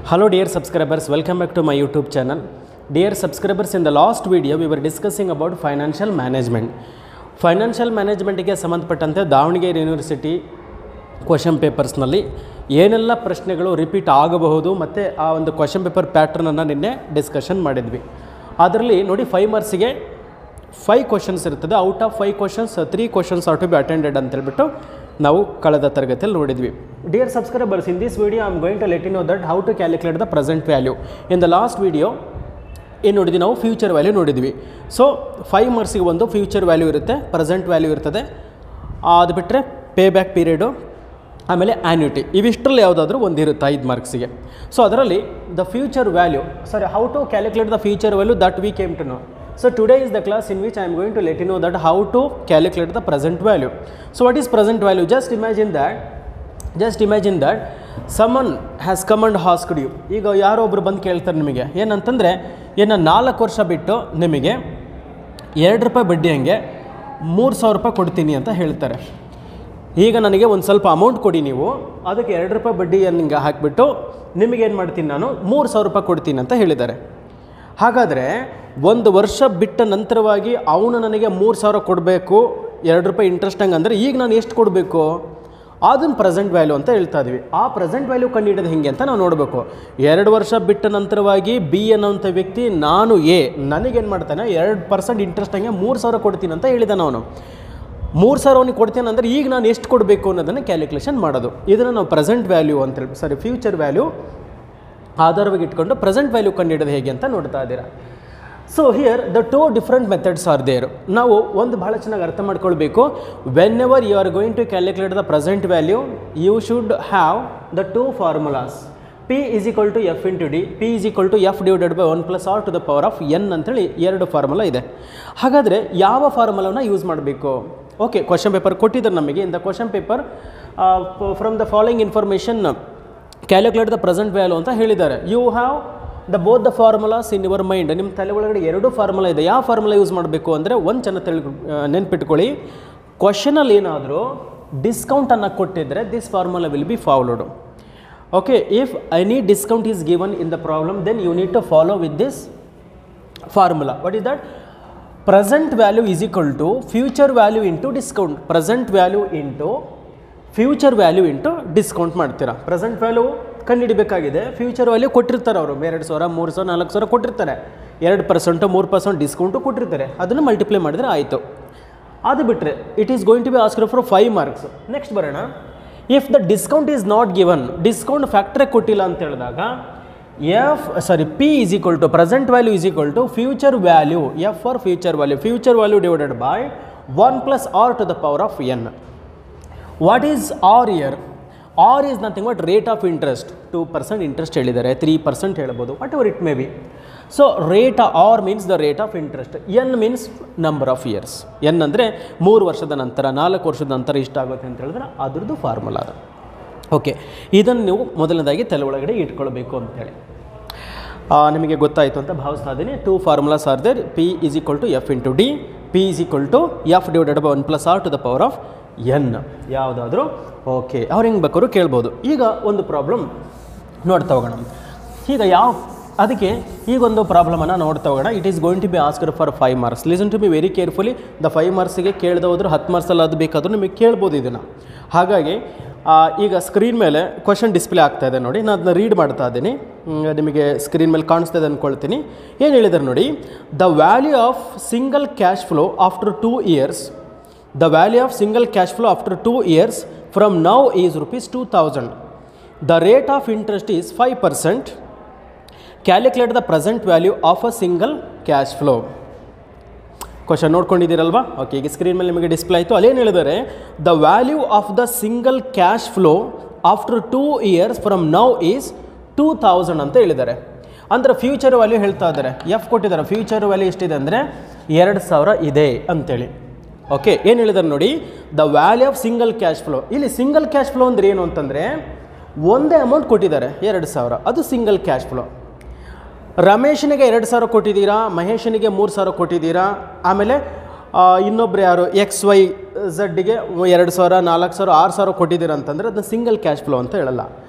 Hello dear subscribers, welcome back to my YouTube channel. Dear subscribers, in the last video we were discussing about financial management. Financial management ಗೆ ಸಂಬಂಧಪಟ್ಟಂತೆ Davanagere university question papers ನಲ್ಲಿ ಏನೆಲ್ಲ ಪ್ರಶ್ನೆಗಳು repeat ಆಗಬಹುದು ಮತ್ತೆ ಆ ಒಂದು ಕ್ವೆಶ್ಚನ್ ಪೇಪರ್ ಪ್ಯಾಟರ್ನ್ ಅನ್ನು ನಿನ್ನೆ ಡಿಸ್ಕಷನ್ ಮಾಡಿದ್ವಿ. ಅದರಲ್ಲಿ ನೋಡಿ 5 ಮಾರ್ಕ್ಸ್ ಗೆ 5 ಕ್ವೆಶ್ಚನ್ಸ್ ಇರುತ್ತದೆ. Out of 5 questions 3 questions are to be attended ಅಂತ ಹೇಳ್ಬಿಟ್ಟು ನಾವು ಕಳೆದ ತರಗತಿಯಲ್ಲಿ ನೋಡಿದ್ವಿ. Dear subscribers, in this video I am going to let you know that how to calculate the present value. In the last video ಏನು ನೋಡಿದ್ವಿ, ನಾವು future value ನೋಡಿದ್ವಿ. ಸೊ 5 ಮಾರ್ಕ್ಸಿಗೆ ಒಂದು ಫ್ಯೂಚರ್ ವ್ಯಾಲ್ಯೂ ಇರುತ್ತೆ, ಪ್ರೆಸೆಂಟ್ ವ್ಯಾಲ್ಯೂ ಇರ್ತದೆ, ಅದು ಬಿಟ್ಟರೆ ಪೇ ಬ್ಯಾಕ್ ಪೀರಿಯಡು, ಆಮೇಲೆ ಆ್ಯನ್ಯುಟಿ, ಇವಿಷ್ಟರಲ್ಲಿ ಯಾವುದಾದ್ರೂ ಒಂದು ಇರುತ್ತೆ 5 ಮಾರ್ಕ್ಸಿಗೆ. ಸೊ ಅದರಲ್ಲಿ the future value, sorry, how to calculate the future value that we came to know. So today is the class in which I am going to let you know that how to calculate the present value. So what is present value? Just imagine that someone has come and asked you. ಈಗ ಯಾರೋ ಒಬ್ರು ಬಂದು ಕೇಳ್ತಾರೆ ನಿಮಗೆ ಏನಂತಂದರೆ, ಏನು 4 ವರ್ಷ ಬಿಟ್ಟು ನಿಮಗೆ 2 ರೂಪಾಯಿ ಬಡ್ಡಿ ಹಂಗೆ 3,000 ರೂಪಾಯಿ ಕೊಡ್ತೀನಿ ಅಂತ ಹೇಳ್ತಾರೆ. ಈಗ ನನಗೆ ಒಂದು ಸ್ವಲ್ಪ ಅಮೌಂಟ್ ಕೊಡಿ, ನೀವು ಅದಕ್ಕೆ 2 ರೂಪಾಯಿ ಬಡ್ಡಿಯನ್ನು ಹಾಕಿಬಿಟ್ಟು ನಿಮಗೇನು ಮಾಡ್ತೀನಿ, ನಾನು 3,000 ರೂಪಾಯಿ ಕೊಡ್ತೀನಿ ಅಂತ ಹೇಳಿದ್ದಾರೆ. ಹಾಗಾದರೆ 1 ವರ್ಷ ಬಿಟ್ಟ ನಂತರವಾಗಿ ಅವನು ನನಗೆ 3,000 ಕೊಡಬೇಕು, 2 ರೂಪಾಯಿ ಇಂಟ್ರೆಸ್ಟ್ ಹಂಗೆ ಅಂದರೆ ಈಗ ನಾನು ಎಷ್ಟು ಕೊಡಬೇಕು, ಅದನ್ನು ಪ್ರೆಸೆಂಟ್ ವ್ಯಾಲ್ಯೂ ಅಂತ ಹೇಳ್ತಾ ಇದ್ವಿ. ಆ ಪ್ರೆಸೆಂಟ್ ವ್ಯಾಲ್ಯೂ ಕಂಡುಹಿಡಿದು ಹೇಗೆ ಅಂತ ನಾವು ನೋಡಬೇಕು. 2 ವರ್ಷ ಬಿಟ್ಟ ನಂತರವಾಗಿ ಬಿ ಅನ್ನೋಂಥ ವ್ಯಕ್ತಿ ನಾನು ಎ ನನಗೇನು ಮಾಡ್ತಾನೆ 2% ಇಂಟ್ರೆಸ್ಟ್ ಹಂಗೆ 3,000 ಕೊಡ್ತೀನಿ ಅಂತ ಹೇಳಿದಾನೆ. ಅವನು 3,000 ಅವನಿಗೆ ಕೊಡ್ತೀನಿ ಅಂದರೆ ಈಗ ನಾನು ಎಷ್ಟು ಕೊಡಬೇಕು ಅನ್ನೋದನ್ನು ಕ್ಯಾಲ್ಕುಲೇಷನ್ ಮಾಡೋದು. ಇದನ್ನು ನಾವು ಪ್ರೆಸೆಂಟ್ ವ್ಯಾಲ್ಯೂ ಅಂತೇಳಿ, ಸಾರಿ, ಫ್ಯೂಚರ್ ವ್ಯಾಲ್ಯೂ ಆಧಾರವಾಗಿ ಇಟ್ಕೊಂಡು ಪ್ರೆಸೆಂಟ್ ವ್ಯಾಲ್ಯೂ ಕಂಡುಹಿಡಿದು ಹೇಗೆ ಅಂತ ನೋಡ್ತಾ ಇದ್ದೀರಾ. So here the 2 different methods are there. ನಾವು ಒಂದು ಭಾಳ ಚೆನ್ನಾಗಿ ಅರ್ಥ ಮಾಡ್ಕೊಳ್ಬೇಕು. Whenever you are going to calculate the present value, you should have the 2 formulas. P is equal to F into D, P is equal to F divided by 1 plus R to the power of N ಅಂತೇಳಿ 2 formula ಇದೆ. ಹಾಗಾದರೆ ಯಾವ ಫಾರ್ಮುಲಾವನ್ನು use ಮಾಡಬೇಕು? Okay, question paper ಕೊಟ್ಟಿದ್ದಾರೆ ನಮಗೆ. In the question paper from the following information calculate the present value ಅಂತ ಹೇಳಿದ್ದಾರೆ. You have the both the formulas in your mind. ನಿಮ್ಮ ತಲೆ ಒಳಗಡೆ 2 ಫಾರ್ಮುಲಾ ಇದೆ. ಯಾವ ಫಾರ್ಮುಲಾ ಯೂಸ್ ಮಾಡಬೇಕು ಅಂದರೆ, ಒಂದು ಚೆನ್ನಾಗಿ ನೆನ್ಪಿಟ್ಕೊಳ್ಳಿ, ಕ್ವಶನಲ್ಲಿ ಏನಾದರೂ ಡಿಸ್ಕೌಂಟನ್ನು ಕೊಟ್ಟಿದ್ದರೆ this formula will be followed. Okay, if any discount is given in the problem, then you need to follow with this formula. What is that? Present value is equal to future value into discount. Present value into future value into discount ಮಾಡ್ತೀರಾ. Present value ಕಂಡುಹಿಡಬೇಕಾಗಿದೆ, future value ಕೊಟ್ಟಿರ್ತಾರೆ ಅವರು, 2,000, 3,000, 4,000 ಕೊಟ್ಟಿರ್ತಾರೆ, 2%, 3% discount ಕೊಟ್ಟಿರ್ತಾರೆ. ಅದನ್ನು multiply ಮಾಡಿದರೆ ಆಯಿತು. ಅದು ಬಿಟ್ಟರೆ it is going to be asked for 5 marks. Next ಬರೋಣ. If the discount is not given, discount ಫ್ಯಾಕ್ಟ್ರೇ ಕೊಟ್ಟಿಲ್ಲ ಅಂತ ಹೇಳಿದಾಗ P is equal to present value is equal to future value, F for future value divided by 1 plus R to the power of N. What is R year? R is nothing but rate of interest. 2% interest ಹೇಳಿದ್ದಾರೆ, 3% ಹೇಳ್ಬೋದು, whatever it may be. So rate R means the rate of interest, N means number of years. N ಅಂದರೆ 3 ವರ್ಷದ ನಂತರ, 4 ವರ್ಷದ ನಂತರ ಇಷ್ಟಾಗುತ್ತೆ ಅಂತ ಹೇಳಿದ್ರೆ ಅದ್ರದ್ದು ಫಾರ್ಮುಲಾ ಅದು. ಓಕೆ, ಇದನ್ನು ನೀವು ಮೊದಲನೇದಾಗಿ ತಲೆ ಒಳಗಡೆ ಇಟ್ಕೊಳ್ಬೇಕು ಅಂತೇಳಿ ನಿಮಗೆ ಗೊತ್ತಾಯಿತು ಅಂತ ಭಾವಿಸ್ತಾ ಇದ್ದೀನಿ. 2 formulas are there. P is equal to F into D, P is equal to F divided by 1 plus R to the power of N. ಯಾವುದಾದ್ರೂ ಓಕೆ, ಅವ್ರು ಹೆಂಗೆ ಬೇಕಾದ್ರೂ ಕೇಳ್ಬೋದು. ಈಗ ಒಂದು ಪ್ರಾಬ್ಲಮ್ ನೋಡ್ತಾ ಹೋಗೋಣ. ಅದಕ್ಕೆ ಈಗೊಂದು ಪ್ರಾಬ್ಲಮನ್ನು ನೋಡ್ತಾ ಹೋಗೋಣ. It is going to be asked for 5 marks. Listen to be very carefully. The 5 ಮಾರ್ಕ್ಸಿಗೆ ಕೇಳ್ದೆ ಹೋದ್ರೆ 10 ಮಾರ್ಕ್ಸಲ್ಲಿ ಅದು ಬೇಕಾದರೂ ನಿಮಗೆ ಕೇಳ್ಬೋದು ಇದನ್ನು. ಹಾಗಾಗಿ ಈಗ ಸ್ಕ್ರೀನ್ ಮೇಲೆ ಕ್ವಶನ್ ಡಿಸ್ಪ್ಲೇ ಆಗ್ತಾ ಇದೆ ನೋಡಿ, ನಾನು ಅದನ್ನ ರೀಡ್ ಮಾಡ್ತಾ ಇದ್ದೀನಿ, ನಿಮಗೆ ಸ್ಕ್ರೀನ್ ಮೇಲೆ ಕಾಣಿಸ್ತಾ ಇದೆ ಅಂದ್ಕೊಳ್ತೀನಿ. ಏನು ಹೇಳಿದ್ದಾರೆ ನೋಡಿ, the value of single cash flow after 2 years, the value of single cash flow after 2 years from now is rupees 2,000. The rate of interest is 5%. Calculate the present value of a single cash flow. Question ನೋಡ್ಕೊಂಡಿದ್ದೀರಲ್ವಾ? Okay, ಈಗ screen ಮೇಲೆ ನಿಮಗೆ display ಆಯಿತು. ಅಲ್ಲೇನು ಹೇಳಿದ್ದಾರೆ, the value of the single cash flow after 2 years from now is 2,000 ಅಂತ ಹೇಳಿದ್ದಾರೆ. ಅಂದರೆ ಫ್ಯೂಚರ್ ವ್ಯಾಲ್ಯೂ ಹೇಳ್ತಾ ಇದ್ದಾರೆ, F ಕೊಟ್ಟಿದ್ದಾರೆ. ಫ್ಯೂಚರ್ ವ್ಯಾಲ್ಯೂ ಎಷ್ಟಿದೆ ಅಂದರೆ 2,000 ಇದೆ ಅಂತೇಳಿ. ಓಕೆ, ಏನು ಹೇಳಿದ್ದಾರೆ ನೋಡಿ, the value of single cash flow. ಇಲ್ಲಿ ಸಿಂಗಲ್ ಕ್ಯಾಶ್ ಫ್ಲೋ ಅಂದರೆ ಏನು ಅಂತಂದರೆ, ಒಂದೇ ಅಮೌಂಟ್ ಕೊಟ್ಟಿದ್ದಾರೆ 2,000, ಅದು ಸಿಂಗಲ್ ಕ್ಯಾಶ್ ಫ್ಲೋ. ರಮೇಶನಿಗೆ 2,000 ಕೊಟ್ಟಿದ್ದೀರಾ, ಮಹೇಶನಿಗೆ 3,000 ಕೊಟ್ಟಿದ್ದೀರಾ, ಆಮೇಲೆ ಇನ್ನೊಬ್ರು ಯಾರು XYZಗೆ 2,000 4,000 6,000 ಕೊಟ್ಟಿದ್ದೀರ ಅಂತಂದರೆ ಅದನ್ನ ಸಿಂಗಲ್ ಕ್ಯಾಶ್ ಫ್ಲೋ ಅಂತ ಹೇಳಲ್ಲ.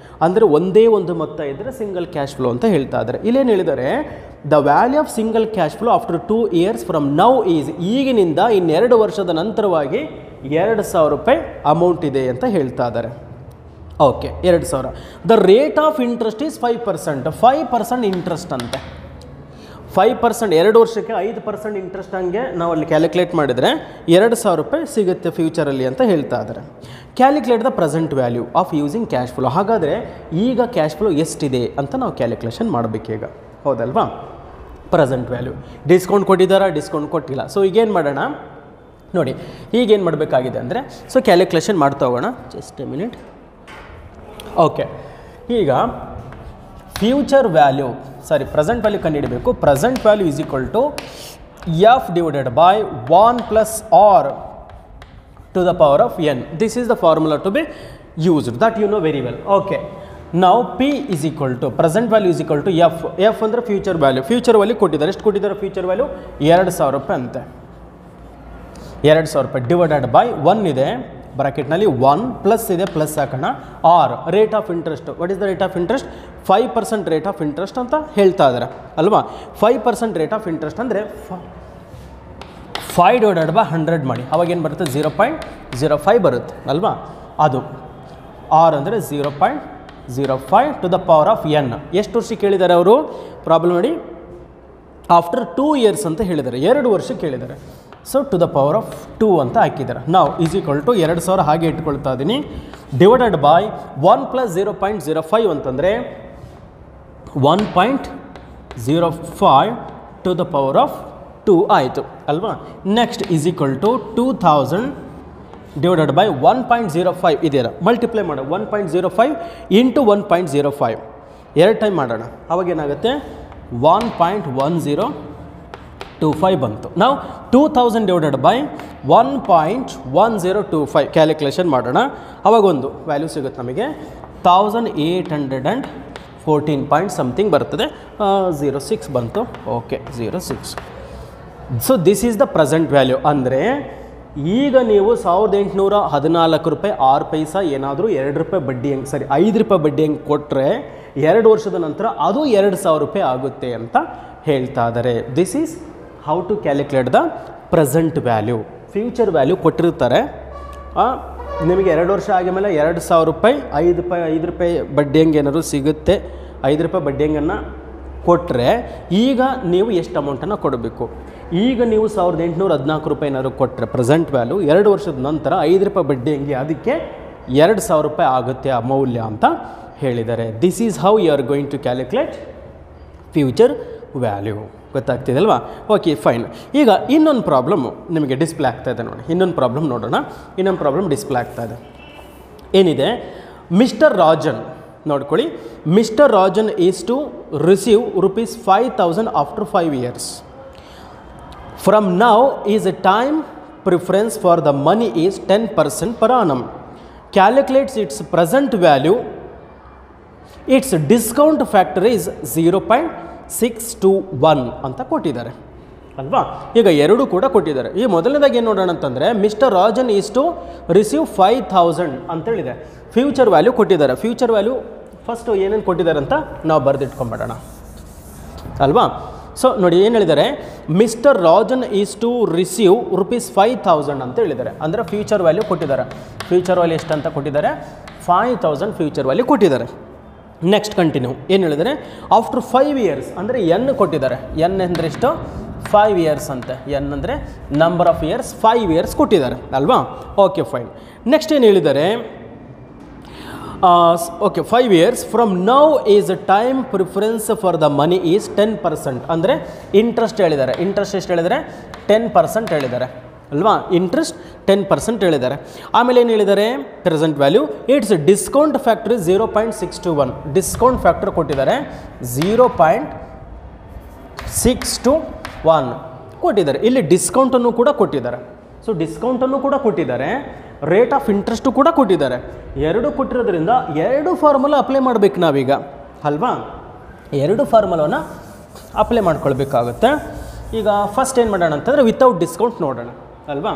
ಅಂದರೆ ಒಂದೇ ಒಂದು ಮೊತ್ತ ಇದ್ದರೆ ಸಿಂಗಲ್ ಕ್ಯಾಶ್ ಫ್ಲೋ ಅಂತ ಹೇಳ್ತಾ ಇದ್ದಾರೆ. ಇಲ್ಲೇನು ಹೇಳಿದ್ದಾರೆ, the value of single cash flow after 2 years from now is, ಈಗಿನಿಂದ 2 ವರ್ಷದ ನಂತರವಾಗಿ 2,000 ರೂಪಾಯಿ ಅಮೌಂಟ್ ಇದೆ ಅಂತ ಹೇಳ್ತಾ ಇದ್ದಾರೆ. Okay, 2,000. The rate of interest is 5%. 5% interest ಅಂತೆ. 5%, 2 ವರ್ಷಕ್ಕೆ 5% ಇಂಟ್ರೆಸ್ಟ್ ಹಂಗೆ ನಾವು ಅಲ್ಲಿ ಕ್ಯಾಲ್ಕುಲೇಟ್ ಮಾಡಿದರೆ 2,000 ರೂಪಾಯಿ ಸಿಗುತ್ತೆ ಫ್ಯೂಚರಲ್ಲಿ ಅಂತ ಹೇಳ್ತಾ ಇದ್ದಾರೆ. Calculate the present value of using cash flow. ಹಾಗಾದರೆ ಈಗ ಕ್ಯಾಶ್ ಫ್ಲೋ ಎಷ್ಟಿದೆ ಅಂತ ನಾವು ಕ್ಯಾಲ್ಕುಲೇಷನ್ ಮಾಡಬೇಕೀಗ, ಹೌದಲ್ವಾ? ಪ್ರೆಸೆಂಟ್ ವ್ಯಾಲ್ಯೂ ಡಿಸ್ಕೌಂಟ್ ಕೊಟ್ಟಿದ್ದಾರಾ, ಡಿಸ್ಕೌಂಟ್ ಕೊಟ್ಟಿಲ್ಲ. ಸೊ ಈಗೇನು ಮಾಡೋಣ ನೋಡಿ, ಈಗೇನು ಮಾಡಬೇಕಾಗಿದೆ ಅಂದರೆ, ಸೊ ಕ್ಯಾಲ್ಕುಲೇಷನ್ ಮಾಡ್ತಾ ಹೋಗೋಣ. Just a minute. ಓಕೆ, ಈಗ ಫ್ಯೂಚರ್ ವ್ಯಾಲ್ಯೂ ಪ್ರೆಸೆಂಟ್ ವ್ಯಾಲ್ಯೂ ಕಂಡುಹಿಡಬೇಕು. Present value is equal to F divided by 1 plus R to the power of n. This is the formula to be used, that you know very well. Okay, now P is equal to present value is equal to F. F ಅಂದರೆ future value. Future value ಕೊಟ್ಟಿದ್ದಾರೆ. ಎಷ್ಟು ಕೊಟ್ಟಿದ್ದಾರೆ future value? 2,000 ರೂಪಾಯಿ ಅಂತೆ. 2,000 ರೂಪಾಯಿ divided by 1 ಇದೆ ಬ್ರಾಕೆಟ್ನಲ್ಲಿ, 1 plus ಇದೆ, ಪ್ಲಸ್ ಹಾಕೋಣ. R rate of interest. What is the rate of interest? 5% rate of interest ಅಂತ ಹೇಳ್ತಾ ಇದ್ದಾರೆ ಅಲ್ವಾ? 5% ರೇಟ್ ಆಫ್ ಇಂಟ್ರೆಸ್ಟ್ ಅಂದರೆ 5 ಡಿವೈಡೆಡ್ ಬೈ 100 ಮಾಡಿ, ಅವಾಗ ಏನು ಬರುತ್ತೆ? 0.05 ಬರುತ್ತೆ ಅಲ್ವಾ? ಅದು ಆರ್ ಅಂದರೆ 0.05 to the power of N. ಎಷ್ಟು ವರ್ಷ ಕೇಳಿದ್ದಾರೆ ಅವರು? ಪ್ರಾಬ್ಲಮ್ ನೋಡಿ, ಆಫ್ಟರ್ 2 years ಅಂತ ಹೇಳಿದ್ದಾರೆ, 2 ವರ್ಷ ಕೇಳಿದ್ದಾರೆ. So to the power of 2 ಅಂತ ಹಾಕಿದ್ದಾರೆ. ನಾವು ಈಸ್ ಈಕ್ವಲ್ ಟು 2,000 ಹಾಗೆ ಇಟ್ಕೊಳ್ತಾ ಇದ್ದೀನಿ, ಡಿವೈಡೆಡ್ ಬೈ 1 ಪ್ಲಸ್ 0.05 ಅಂತಂದರೆ 1.05 ಟು ದ ಪವರ್ ಆಫ್ 2 ಆಯಿತು ಅಲ್ವಾ? Next is equal to 2,000 divided by 1.05 ಇದೆಯಲ್ಲ, ಮಲ್ಟಿಪ್ಲೈ ಮಾಡ 1.05 ಇಂಟು 1.05 2 ಟೈಮ್ ಮಾಡೋಣ, ಅವಾಗೇನಾಗುತ್ತೆ? 1.1025 ಬಂತು. ನಾವು 2,000 ಡಿವೈಡೆಡ್ ಬೈ 1.1025 ಕ್ಯಾಲ್ಕುಲೇಷನ್ ಮಾಡೋಣ, ಅವಾಗ ಒಂದು ವ್ಯಾಲ್ಯೂ ಸಿಗುತ್ತೆ ನಮಗೆ 1,814 ಪಾಯಿಂಟ್ ಸಮಥಿಂಗ್ ಬರ್ತದೆ. 06 ಬಂತು. Okay, 06. So this is the present value. ಅಂದರೆ ಈಗ ನೀವು 1,814 ರೂಪಾಯಿ 6 ಪೈಸಾ ಏನಾದರೂ 2 ರೂಪಾಯಿ ಬಡ್ಡಿ ಹೆಂಗೆ 5 ರೂಪಾಯಿ ಬಡ್ಡಿ ಹೆಂಗೆ ಕೊಟ್ಟರೆ 2 ವರ್ಷದ ನಂತರ ಅದು 2,000 ರೂಪಾಯಿ ಆಗುತ್ತೆ ಅಂತ ಹೇಳ್ತಾ ಇದ್ದಾರೆ. This is how to calculate the present value. Future value ಕೊಟ್ಟಿರ್ತಾರೆ, ನಿಮಗೆ 2 ವರ್ಷ ಆಗಿದ್ಮೇಲೆ 2,000 ರೂಪಾಯಿ 5 ರೂಪಾಯಿ ಬಡ್ಡಿ ಹೆಂಗೆ ಏನಾದ್ರು ಸಿಗುತ್ತೆ, 5 ರೂಪಾಯಿ ಬಡ್ಡಿ ಹೆಂಗನ್ನು ಕೊಟ್ಟರೆ ಈಗ ನೀವು ಎಷ್ಟು ಅಮೌಂಟನ್ನು ಕೊಡಬೇಕು? ಈಗ ನೀವು 1,814 ರೂಪಾಯಿ ಏನಾದ್ರು ಕೊಟ್ಟರೆ ಪ್ರೆಸೆಂಟ್ ವ್ಯಾಲ್ಯೂ 2 ವರ್ಷದ ನಂತರ 5 ರೂಪಾಯಿ ಬಡ್ಡಿ ಹೆಂಗೆ ಅದಕ್ಕೆ 2,000 ರೂಪಾಯಿ ಆಗುತ್ತೆ ಆ ಮೌಲ್ಯ ಅಂತ ಹೇಳಿದ್ದಾರೆ. This is how you are going to calculate future value. ಗೊತ್ತಾಗ್ತಿದೆ ಅಲ್ವಾ? Okay, fine. ಈಗ ಇನ್ನೊಂದು ಪ್ರಾಬ್ಲಮ್ಮು ನಿಮಗೆ ಡಿಸ್ಪ್ಲೇ ಆಗ್ತಾ ಇದೆ ನೋಡಿ. ಇನ್ನೊಂದು ಪ್ರಾಬ್ಲಮ್ ನೋಡೋಣ. ಇನ್ನೊಂದು ಪ್ರಾಬ್ಲಮ್ ಡಿಸ್ಪ್ಲೇ ಆಗ್ತಾ ಇದೆ. ಏನಿದೆ? ಮಿಸ್ಟರ್ ರಾಜನ್ ನೋಡ್ಕೊಳ್ಳಿ. Mister Rajan is to receive ₹5,000 after 5 years. From now is a time preference for the money is 10% per annum. Calculates its present value. Its discount factor is 0.621 ಅಂತ ಕೊಟ್ಟಿದ್ದಾರೆ ಅಲ್ವಾ? ಈಗ ಎರಡೂ ಕೂಡ ಕೊಟ್ಟಿದ್ದಾರೆ. ಈ ಮೊದಲನೇದಾಗಿ ಏನು ನೋಡೋಣ ಅಂತಂದರೆ, mister Rajan is to receive 5,000 ಅಂತೇಳಿದೆ. ಫ್ಯೂಚರ್ ವ್ಯಾಲ್ಯೂ ಕೊಟ್ಟಿದ್ದಾರೆ. ಫ್ಯೂಚರ್ ವ್ಯಾಲ್ಯೂ ಫಸ್ಟು ಏನೇನು ಕೊಟ್ಟಿದ್ದಾರೆ ಅಂತ ನಾವು ಬರೆದಿಟ್ಕೊಂಡ್ಬಿಡೋಣ ಅಲ್ವಾ? ಸೊ ನೋಡಿ ಏನು ಹೇಳಿದ್ದಾರೆ, mister Rajan is to receive ₹5,000 ಅಂತ ಹೇಳಿದ್ದಾರೆ. ಅಂದರೆ ಫ್ಯೂಚರ್ ವ್ಯಾಲ್ಯೂ ಕೊಟ್ಟಿದ್ದಾರೆ. ಫ್ಯೂಚರ್ ವ್ಯಾಲ್ಯೂ ಎಷ್ಟು ಅಂತ ಕೊಟ್ಟಿದ್ದಾರೆ? 5,000 ಫ್ಯೂಚರ್ ವ್ಯಾಲ್ಯೂ ಕೊಟ್ಟಿದ್ದಾರೆ. ನೆಕ್ಸ್ಟ್ ಕಂಟಿನ್ಯೂ ಏನು ಹೇಳಿದರೆ, ಆಫ್ಟರ್ 5 years ಅಂದರೆ ಎನ್ ಕೊಟ್ಟಿದ್ದಾರೆ. ಎನ್ ಅಂದರೆ ಎಷ್ಟು? 5 years ಅಂತೆ. ಎನ್ ಅಂದರೆ ನಂಬರ್ ಆಫ್ ಇಯರ್ಸ್, 5 years ಕೊಟ್ಟಿದ್ದಾರೆ ಅಲ್ವಾ? Okay, fine. ನೆಕ್ಸ್ಟ್ ಏನು ಹೇಳಿದ್ದಾರೆ? Okay, 5 years from now is a time preference for the money is 10%. ಅಂದರೆ ಇಂಟ್ರೆಸ್ಟ್ ಹೇಳಿದ್ದಾರೆ. ಇಂಟ್ರೆಸ್ಟ್ ಎಷ್ಟು ಹೇಳಿದ್ದಾರೆ? 10% ಹೇಳಿದ್ದಾರೆ ಅಲ್ವಾ? ಇಂಟ್ರೆಸ್ಟ್ 10% ಹೇಳಿದ್ದಾರೆ. ಆಮೇಲೆ ಏನು ಹೇಳಿದ್ದಾರೆ? Present value its discount factor 0.621. Discount factor ಕೊಟ್ಟಿದ್ದಾರೆ 0.621 ಕೊಟ್ಟಿದ್ದಾರೆ. ಇಲ್ಲಿ ಡಿಸ್ಕೌಂಟನ್ನು ಕೂಡ ಕೊಟ್ಟಿದ್ದಾರೆ. ಸೊ ಡಿಸ್ಕೌಂಟನ್ನು ಕೂಡ ಕೊಟ್ಟಿದ್ದಾರೆ, ರೇಟ್ ಆಫ್ ಇಂಟ್ರೆಸ್ಟು ಕೂಡ ಕೊಟ್ಟಿದ್ದಾರೆ. ಎರಡು ಕೊಟ್ಟಿರೋದ್ರಿಂದ 2 ಫಾರ್ಮುಲಾ ಅಪ್ಲೈ ಮಾಡಬೇಕು ನಾವೀಗ ಅಲ್ವಾ? 2 ಫಾರ್ಮುಲಾನ ಅಪ್ಲೈ ಮಾಡ್ಕೊಳ್ಬೇಕಾಗುತ್ತೆ. ಈಗ ಫಸ್ಟ್ ಏನು ಮಾಡೋಣ ಅಂತಂದರೆ ವಿತೌಟ್ ಡಿಸ್ಕೌಂಟ್ ನೋಡೋಣ. ಅಲ್ವಾ.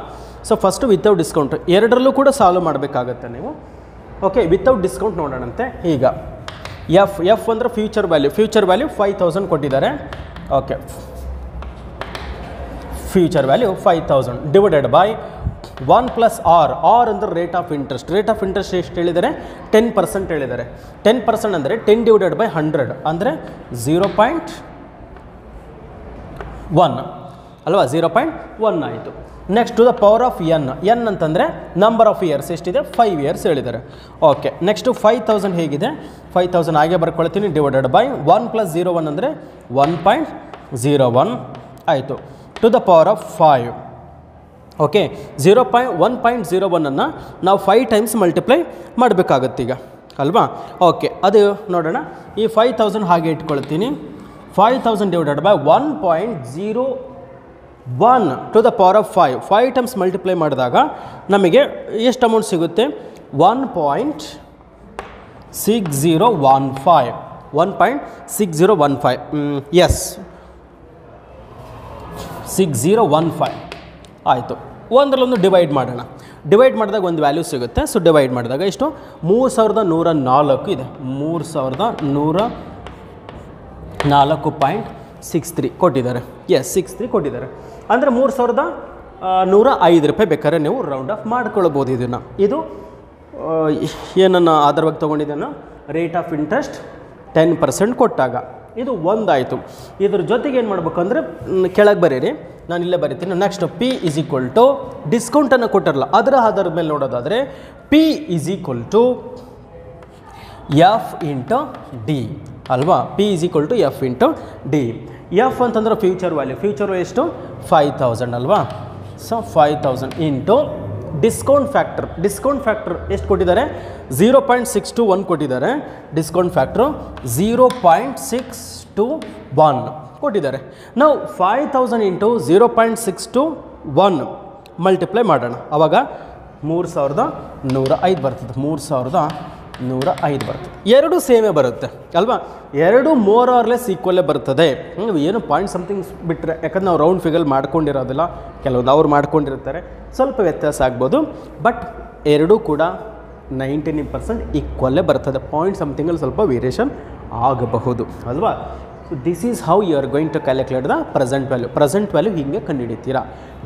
ಸೊ ಫಸ್ಟು ವಿತೌಟ್ ಡಿಸ್ಕೌಂಟ್ ಎರಡರಲ್ಲೂ ಕೂಡ ಸಾಲ್ವ್ ಮಾಡಬೇಕಾಗತ್ತೆ ನೀವು. ಓಕೆ, ವಿತೌಟ್ ಡಿಸ್ಕೌಂಟ್ ನೋಡೋಣಂತೆ. ಈಗ ಎಫ್ ಅಂದರೆ ಫ್ಯೂಚರ್ ವ್ಯಾಲ್ಯೂ 5000 ಕೊಟ್ಟಿದ್ದಾರೆ. Okay, future value 5000 divided by 1 plus R ಅಂದರೆ ರೇಟ್ ಆಫ್ ಇಂಟ್ರೆಸ್ಟ್ ಎಷ್ಟು ಹೇಳಿದ್ದಾರೆ? 10% ಹೇಳಿದ್ದಾರೆ. 10% ಅಂದರೆ 10 ಡಿವೈಡೆಡ್ ಬೈ 100 ಅಂದರೆ 0.1 ಅಲ್ವಾ, 0.1 ಆಯಿತು. Next to the power of N ಅಂತಂದರೆ ನಂಬರ್ ಆಫ್ ಇಯರ್ಸ್ ಎಷ್ಟಿದೆ? 5 ಇಯರ್ಸ್ ಹೇಳಿದ್ದಾರೆ. ಓಕೆ, ನೆಕ್ಸ್ಟು 5000 ಹೇಗಿದೆ? 5000 ಹಾಗೆ ಬರ್ಕೊಳ್ತೀನಿ, ಡಿವೈಡೆಡ್ ಬೈ 1 ಪ್ಲಸ್ 01 ಅಂದರೆ 1.01 ಆಯಿತು. To the power of 5. Okay, 1.01 ನಾವು 5 ಟೈಮ್ಸ್ ಮಲ್ಟಿಪ್ಲೈ ಮಾಡಬೇಕಾಗತ್ತೀಗ ಅಲ್ವಾ. ಓಕೆ, ಅದು ನೋಡೋಣ. ಈ 5000 ಹಾಗೆ ಇಟ್ಕೊಳ್ತೀನಿ. 5000 divided by 1.01 to the power of 5 times multiply ಮಾಡಿದಾಗ ನಮಗೆ ಎಷ್ಟು ಅಮೌಂಟ್ ಸಿಗುತ್ತೆ? 1.6015 ಎಸ್ 6015 ಆಯಿತು. ಒಂದರಲ್ಲೊಂದು ಡಿವೈಡ್ ಮಾಡೋಣ. ಡಿವೈಡ್ ಮಾಡಿದಾಗ ಒಂದು ವ್ಯಾಲ್ಯೂ ಸಿಗುತ್ತೆ. ಸೊ ಡಿವೈಡ್ ಮಾಡಿದಾಗ ಎಷ್ಟು? 3104 ಇದೆ. 3104.63 ಕೊಟ್ಟಿದ್ದಾರೆ. ಎಸ್ 63 ಕೊಟ್ಟಿದ್ದಾರೆ. ಅಂದರೆ 3105 ರೂಪಾಯಿ ಬೇಕಾದ್ರೆ ನೀವು ರೌಂಡ್ ಆಫ್ ಮಾಡ್ಕೊಳ್ಬೋದು. ಇದು ಏನನ್ನು ಆಧಾರವಾಗಿ ತೊಗೊಂಡಿದ್ದೇನೋ ರೇಟ್ ಆಫ್ ಇಂಟ್ರೆಸ್ಟ್ 10% ಕೊಟ್ಟಾಗ ಇದು ಒಂದಾಯಿತು. ಇದ್ರ ಜೊತೆಗೆ ಏನು ಮಾಡಬೇಕು ಅಂದರೆ ಕೆಳಗೆ ಬರೀರಿ, ನಾನು ಇಲ್ಲೇ ಬರೀತೀನಿ. Next P is equal to ಡಿಸ್ಕೌಂಟನ್ನು ಕೊಟ್ಟಿರಲ್ಲ ಅದರ ಆಧಾರದ ಮೇಲೆ ನೋಡೋದಾದರೆ P is equal to F into D ಅಲ್ವಾ. P is equal to F into D. F ಅಂತಂದ್ರೆ ಫ್ಯೂಚರ್ ವ್ಯಾಲ್ಯೂ ಎಷ್ಟು? 5000 ಅಲ್ವಾ. ಸೊ 5000 ಇಂಟು ಡಿಸ್ಕೌಂಟ್ ಫ್ಯಾಕ್ಟರ್ ಎಷ್ಟು ಕೊಟ್ಟಿದ್ದಾರೆ? 0.621 ಕೊಟ್ಟಿದ್ದಾರೆ. ಡಿಸ್ಕೌಂಟ್ ಫ್ಯಾಕ್ಟ್ರು 0.621 ಕೊಟ್ಟಿದ್ದಾರೆ. ನಾವು 5000 ಇಂಟು 0.621 ಮಲ್ಟಿಪ್ಲೈ ಮಾಡೋಣ. ಆವಾಗ 3105 ಬರ್ತದೆ. 3105 ಬರ್ತದೆ. ಎರಡು ಸೇಮೇ ಬರುತ್ತೆ ಅಲ್ವಾ. ಎರಡು ಮೋರ್ ಆರ್ ಲೆಸ್ ಈಕ್ವಲ್ಲೇ ಬರ್ತದೆ. ಏನು ಪಾಯಿಂಟ್ ಸಮಥಿಂಗ್ ಬಿಟ್ಟರೆ, ಯಾಕಂದ್ರೆ ನಾವು ರೌಂಡ್ ಫಿಗರ್ ಮಾಡ್ಕೊಂಡಿರೋದಿಲ್ಲ, ಕೆಲವೊಂದು ಅವ್ರು ಮಾಡ್ಕೊಂಡಿರ್ತಾರೆ, ಸ್ವಲ್ಪ ವ್ಯತ್ಯಾಸ ಆಗ್ಬೋದು. ಬಟ್ ಎರಡೂ ಕೂಡ 99% ಈಕ್ವಲ್ಲೇ ಬರ್ತದೆ. ಪಾಯಿಂಟ್ ಸಮಥಿಂಗಲ್ಲಿ ಸ್ವಲ್ಪ ವೇರಿಯೇಷನ್ ಆಗಬಹುದು ಅಲ್ವಾ. So this is how you are going to calculate the present value ಹೀಗೆ ಕಂಡುಹಿಡಿತೀರಾ.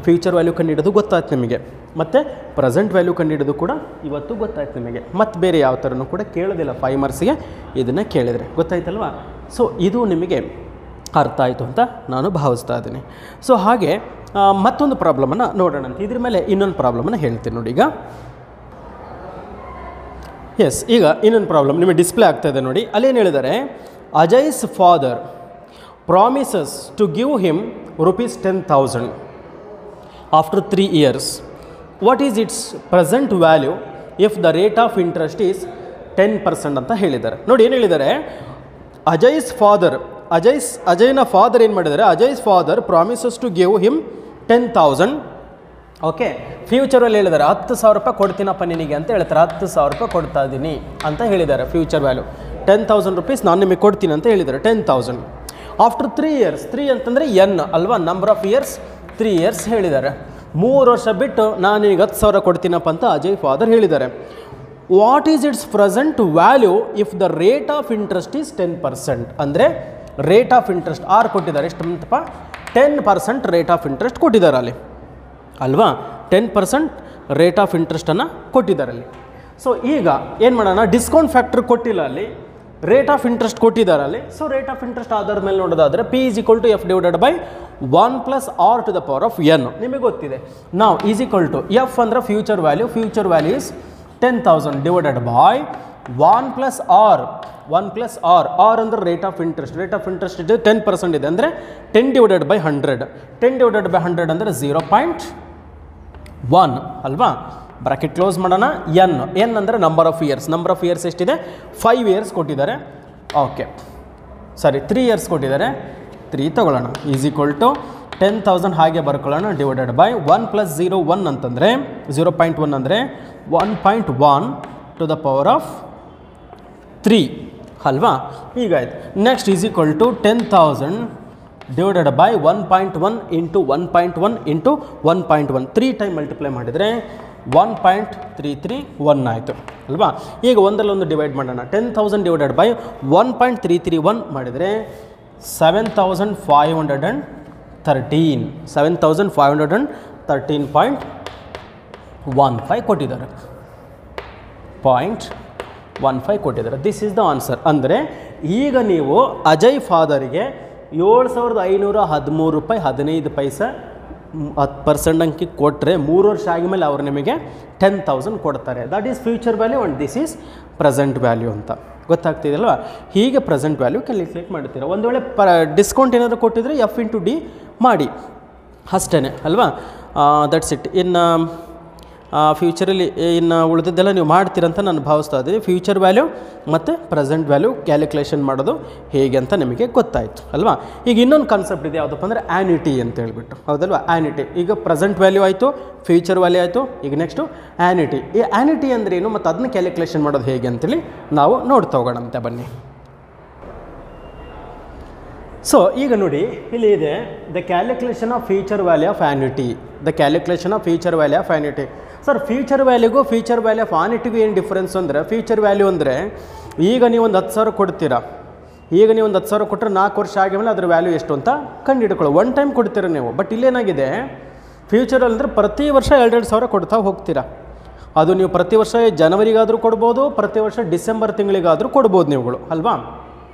ಫ್ಯೂಚರ್ ವ್ಯಾಲ್ಯೂ ಕಂಡುಹಿಡೋದು ಗೊತ್ತಾಯ್ತು ನಿಮಗೆ, ಮತ್ತು ಪ್ರೆಸೆಂಟ್ ವ್ಯಾಲ್ಯೂ ಕಂಡುಹಿಡೋದು ಕೂಡ ಇವತ್ತು ಗೊತ್ತಾಯ್ತು ನಿಮಗೆ. ಮತ್ತು ಬೇರೆ ಯಾವ ಥರನೂ ಕೂಡ ಕೇಳೋದಿಲ್ಲ 5 ಮಾರ್ಕ್ಸಿಗೆ ಇದನ್ನು ಕೇಳಿದರೆ, ಗೊತ್ತಾಯ್ತಲ್ವಾ. ಸೊ ಇದು ನಿಮಗೆ ಅರ್ಥ ಆಯಿತು ಅಂತ ನಾನು ಭಾವಿಸ್ತಾ ಇದ್ದೀನಿ. ಸೊ ಹಾಗೆ ಮತ್ತೊಂದು ಪ್ರಾಬ್ಲಮನ್ನು ನೋಡೋಣ ಅಂತ. ಇದ್ರ ಮೇಲೆ ಇನ್ನೊಂದು ಪ್ರಾಬ್ಲಮನ್ನು ಹೇಳ್ತೀನಿ ನೋಡಿ. ಈಗ ಇನ್ನೊಂದು ಪ್ರಾಬ್ಲಮ್ ನಿಮಗೆ ಡಿಸ್ಪ್ಲೇ ಆಗ್ತಾಯಿದೆ ನೋಡಿ. ಅಲ್ಲೇನು ಹೇಳಿದ್ದಾರೆ? Ajay's father promises to give him ₹10,000 after 3 years. What is its present value if the rate of interest is 10% ಅಂತ ಹೇಳಿದ್ದಾರೆ. ನೋಡಿ ಏನು ಹೇಳಿದ್ದಾರೆ? ಅಜಯ್ನ ಫಾದರ್ ಏನು ಮಾಡಿದ್ದಾರೆ? Ajay's father promises to give him 10,000. Okay, ಫ್ಯೂಚರಲ್ಲಿ ಹೇಳಿದ್ದಾರೆ 10,000 ರೂಪಾಯಿ ಕೊಡ್ತೀನಪ್ಪ ನಿನಗೆ ಅಂತ ಹೇಳ್ತಾರೆ. 10,000 ರೂಪಾಯಿ ಕೊಡ್ತಾ ಇದ್ದೀನಿ ಅಂತ ಹೇಳಿದ್ದಾರೆ. ಫ್ಯೂಚರ್ ವ್ಯಾಲ್ಯೂ 10,000 rupees ನಾನು ನಿಮಗೆ ಕೊಡ್ತೀನಿ ಅಂತ ಹೇಳಿದ್ದಾರೆ. 10,000 ಆಫ್ಟರ್ 3 years. 3 ಅಂತಂದರೆ ಎನ್ ಅಲ್ವಾ, ನಂಬರ್ ಆಫ್ ಇಯರ್ಸ್ 3 years ಹೇಳಿದ್ದಾರೆ. 3 ವರ್ಷ ಬಿಟ್ಟು ನಾನು ನಿನಗೆ 10,000 ಕೊಡ್ತೀನಪ್ಪ ಅಂತ ಅಜಯ್ ಫಾದರ್ ಹೇಳಿದ್ದಾರೆ. What is its present value if the rate of interest is 10%? ಅಂದರೆ ರೇಟ್ ಆಫ್ ಇಂಟ್ರೆಸ್ಟ್ ಆರ್ ಕೊಟ್ಟಿದ್ದಾರೆ. ಎಷ್ಟಂತಪ್ಪ? 10% ರೇಟ್ ಆಫ್ ಇಂಟ್ರೆಸ್ಟ್ ಕೊಟ್ಟಿದ್ದಾರೆ ಅಲ್ಲಿ ಅಲ್ವಾ. 10% ರೇಟ್ ಆಫ್ ಇಂಟ್ರೆಸ್ಟನ್ನು ಕೊಟ್ಟಿದ್ದಾರೆ ಅಲ್ಲಿ. ಸೊ ಈಗ ಏನು ಮಾಡೋಣ? ಡಿಸ್ಕೌಂಟ್ ಫ್ಯಾಕ್ಟ್ರ್ ಕೊಟ್ಟಿಲ್ಲ ಅಲ್ಲಿ, ರೇಟ್ ಆಫ್ ಇಂಟ್ರೆಸ್ಟ್ ಕೊಟ್ಟಿದ್ದಾರೆ ಅಲ್ಲಿ. ಸೊ ರೇಟ್ ಆಫ್ ಇಂಟ್ರೆಸ್ಟ್ ಆಧಾರದ ಮೇಲೆ ನೋಡೋದಾದರೆ P is equal to F divided by 1 plus R to the power of N ನಿಮಗೆ ಗೊತ್ತಿದೆ. ನಾವು ಈಸ್ ಈಕ್ವಲ್ ಟು ಎಫ್ ಅಂದರೆ future value is 10,000 divided by 1 plus R. R ಅಂದರೆ ರೇಟ್ ಆಫ್ ಇಂಟ್ರೆಸ್ಟ್ ಇದೆ 10% ಇದೆ ಅಂದರೆ 10 ಡಿವೈಡೆಡ್ ಬೈ 100. 10 ಡಿವೈಡೆಡ್ ಬೈ 100 ಅಂದರೆ 0.1 ಅಲ್ವಾ. ಬ್ರಾಕೆಟ್ ಕ್ಲೋಸ್ ಮಾಡೋಣ. ಎನ್ ಅಂದರೆ ನಂಬರ್ ಆಫ್ ಇಯರ್ಸ್ ಎಷ್ಟಿದೆ? 5 years ಕೊಟ್ಟಿದ್ದಾರೆ. ಓಕೆ, ಸಾರಿ 3 years ಕೊಟ್ಟಿದ್ದಾರೆ. 3 ತಗೊಳ್ಳೋಣ. ಈಸ್ ಈಕ್ವಲ್ ಟು 10,000 ಹಾಗೆ ಬರ್ಕೊಳ್ಳೋಣ ಡಿವೈಡೆಡ್ ಬೈ 1 ಪ್ಲಸ್ 0.1 ಅಂತಂದರೆ 0.1 ಅಂದರೆ 1.1 ಟು ದ ಪವರ್ ಆಫ್ 3 ಅಲ್ವಾ. ಹೀಗಾಯ್ತು. Next is equal to 10,000 divided by 1.1 into 1.1 into 1.1 3 time multiply ಮಾಡಿದರೆ 1.331 ಆಯಿತು ಅಲ್ವಾ. ಈಗ ಒಂದರಲ್ಲೊಂದು ಡಿವೈಡ್ ಮಾಡೋಣ. 10,000 ಡಿವೈಡೆಡ್ ಬೈ 1.331 ಮಾಡಿದರೆ 7,513.15 ಕೊಟ್ಟಿದ್ದಾರೆ. 0.15 ಕೊಟ್ಟಿದ್ದಾರೆ. This is the answer. ಅಂದರೆ ಈಗ ನೀವು ಅಜಯ್ ಫಾದರಿಗೆ 7,513 ರೂಪಾಯಿ 15 ಪೈಸೆ 10% ಅಂಕಿ ಕೊಟ್ಟರೆ 3 ವರ್ಷ ಆಗಿದ್ಮೇಲೆ ಅವರು ನಿಮಗೆ 10,000 ಕೊಡ್ತಾರೆ. That is future value and this is present value ಅಂತ ಗೊತ್ತಾಗ್ತಿದೆಯಲ್ವಾ. ಹೀಗೆ ಪ್ರೆಸೆಂಟ್ ವ್ಯಾಲ್ಯೂ ಕ್ಯಾಲ್ಕುಲೇಟ್ ಮಾಡ್ತೀರಾ. ಒಂದು ವೇಳೆ ಡಿಸ್ಕೌಂಟ್ ಏನಾದರೂ ಕೊಟ್ಟಿದ್ರೆ F ಇಂಟು ಡಿ ಮಾಡಿ ಅಷ್ಟೇ ಅಲ್ವಾ. That's it. ಇನ್ನು ಫ್ಯೂಚರಲ್ಲಿ ಇನ್ನು ಉಳಿದಿದ್ದೆಲ್ಲ ನೀವು ಮಾಡ್ತೀರಂತ ನಾನು ಭಾವಿಸ್ತಾ ಇದ್ದೀನಿ. ಫ್ಯೂಚರ್ ವ್ಯಾಲ್ಯೂ ಮತ್ತು ಪ್ರೆಸೆಂಟ್ ವ್ಯಾಲ್ಯೂ ಕ್ಯಾಲ್ಕುಲೇಷನ್ ಮಾಡೋದು ಹೇಗೆ ಅಂತ ನಿಮಗೆ ಗೊತ್ತಾಯಿತು ಅಲ್ವಾ. ಈಗ ಇನ್ನೊಂದು ಕಾನ್ಸೆಪ್ಟ್ ಇದೆ, ಯಾವುದಪ್ಪ ಅಂದರೆ ಆ್ಯನಿಟಿ ಅಂತ ಹೇಳ್ಬಿಟ್ಟು, ಹೌದಲ್ವಾ. ಆ್ಯನಿಟಿ ಈಗ ಪ್ರೆಸೆಂಟ್ ವ್ಯಾಲ್ಯೂ ಆಯಿತು, ಫ್ಯೂಚರ್ ವ್ಯಾಲ್ಯೂ ಆಯಿತು, ಈಗ ನೆಕ್ಸ್ಟು ಆ್ಯನಿಟಿ. ಈ ಆ್ಯನಿಟಿ ಅಂದ್ರೇನು ಮತ್ತು ಅದನ್ನ ಕ್ಯಾಲ್ಕುಲೇಷನ್ ಮಾಡೋದು ಹೇಗೆ ಅಂತೇಳಿ ನಾವು ನೋಡ್ತಾ ಹೋಗೋಣಂತೆ ಬನ್ನಿ. ಸೊ ಈಗ ನೋಡಿ ಇಲ್ಲಿ ಇದೆ the calculation of future value of annuity. The calculation of future value of annuity. Sir future ವ್ಯಾಲ್ಯೂಗೂ ಫ್ಯೂಚರ್ ವ್ಯಾಲ್ಯೂ ಆಫ್ ಆ್ಯನಿಟಿಗೂ ಏನು ಡಿಫ್ರೆನ್ಸ್ ಅಂದರೆ, ಫ್ಯೂಚರ್ ವ್ಯಾಲ್ಯೂ ಅಂದರೆ ಈಗ ನೀವು ಒಂದು 10,000 ಕೊಡ್ತೀರಾ. ಈಗ ನೀವು ಒಂದು 10,000 ಕೊಟ್ಟರೆ 4 ವರ್ಷ ಆಗಿದ್ಮೇಲೆ ಅದ್ರ ವ್ಯಾಲ್ಯೂ ಎಷ್ಟು ಅಂತ ಕಂಡುಹಿಡ್ಕೊಳ್ಳಿ. ಒನ್ ಟೈಮ್ ಕೊಡ್ತೀರ ನೀವು. ಬಟ್ ಇಲ್ಲೇನಾಗಿದೆ, ಫ್ಯೂಚರ್ ಅಂದರೆ ಪ್ರತಿ ವರ್ಷ 2,000 ಕೊಡ್ತಾ ಹೋಗ್ತೀರಾ. ಅದು ನೀವು ಪ್ರತಿ ವರ್ಷ ಜನವರಿಗಾದರೂ ಕೊಡ್ಬೋದು, ಪ್ರತಿ ವರ್ಷ ಡಿಸೆಂಬರ್ ತಿಂಗಳಿಗಾದರೂ ಕೊಡ್ಬೋದು ನೀವುಗಳು ಅಲ್ವಾ.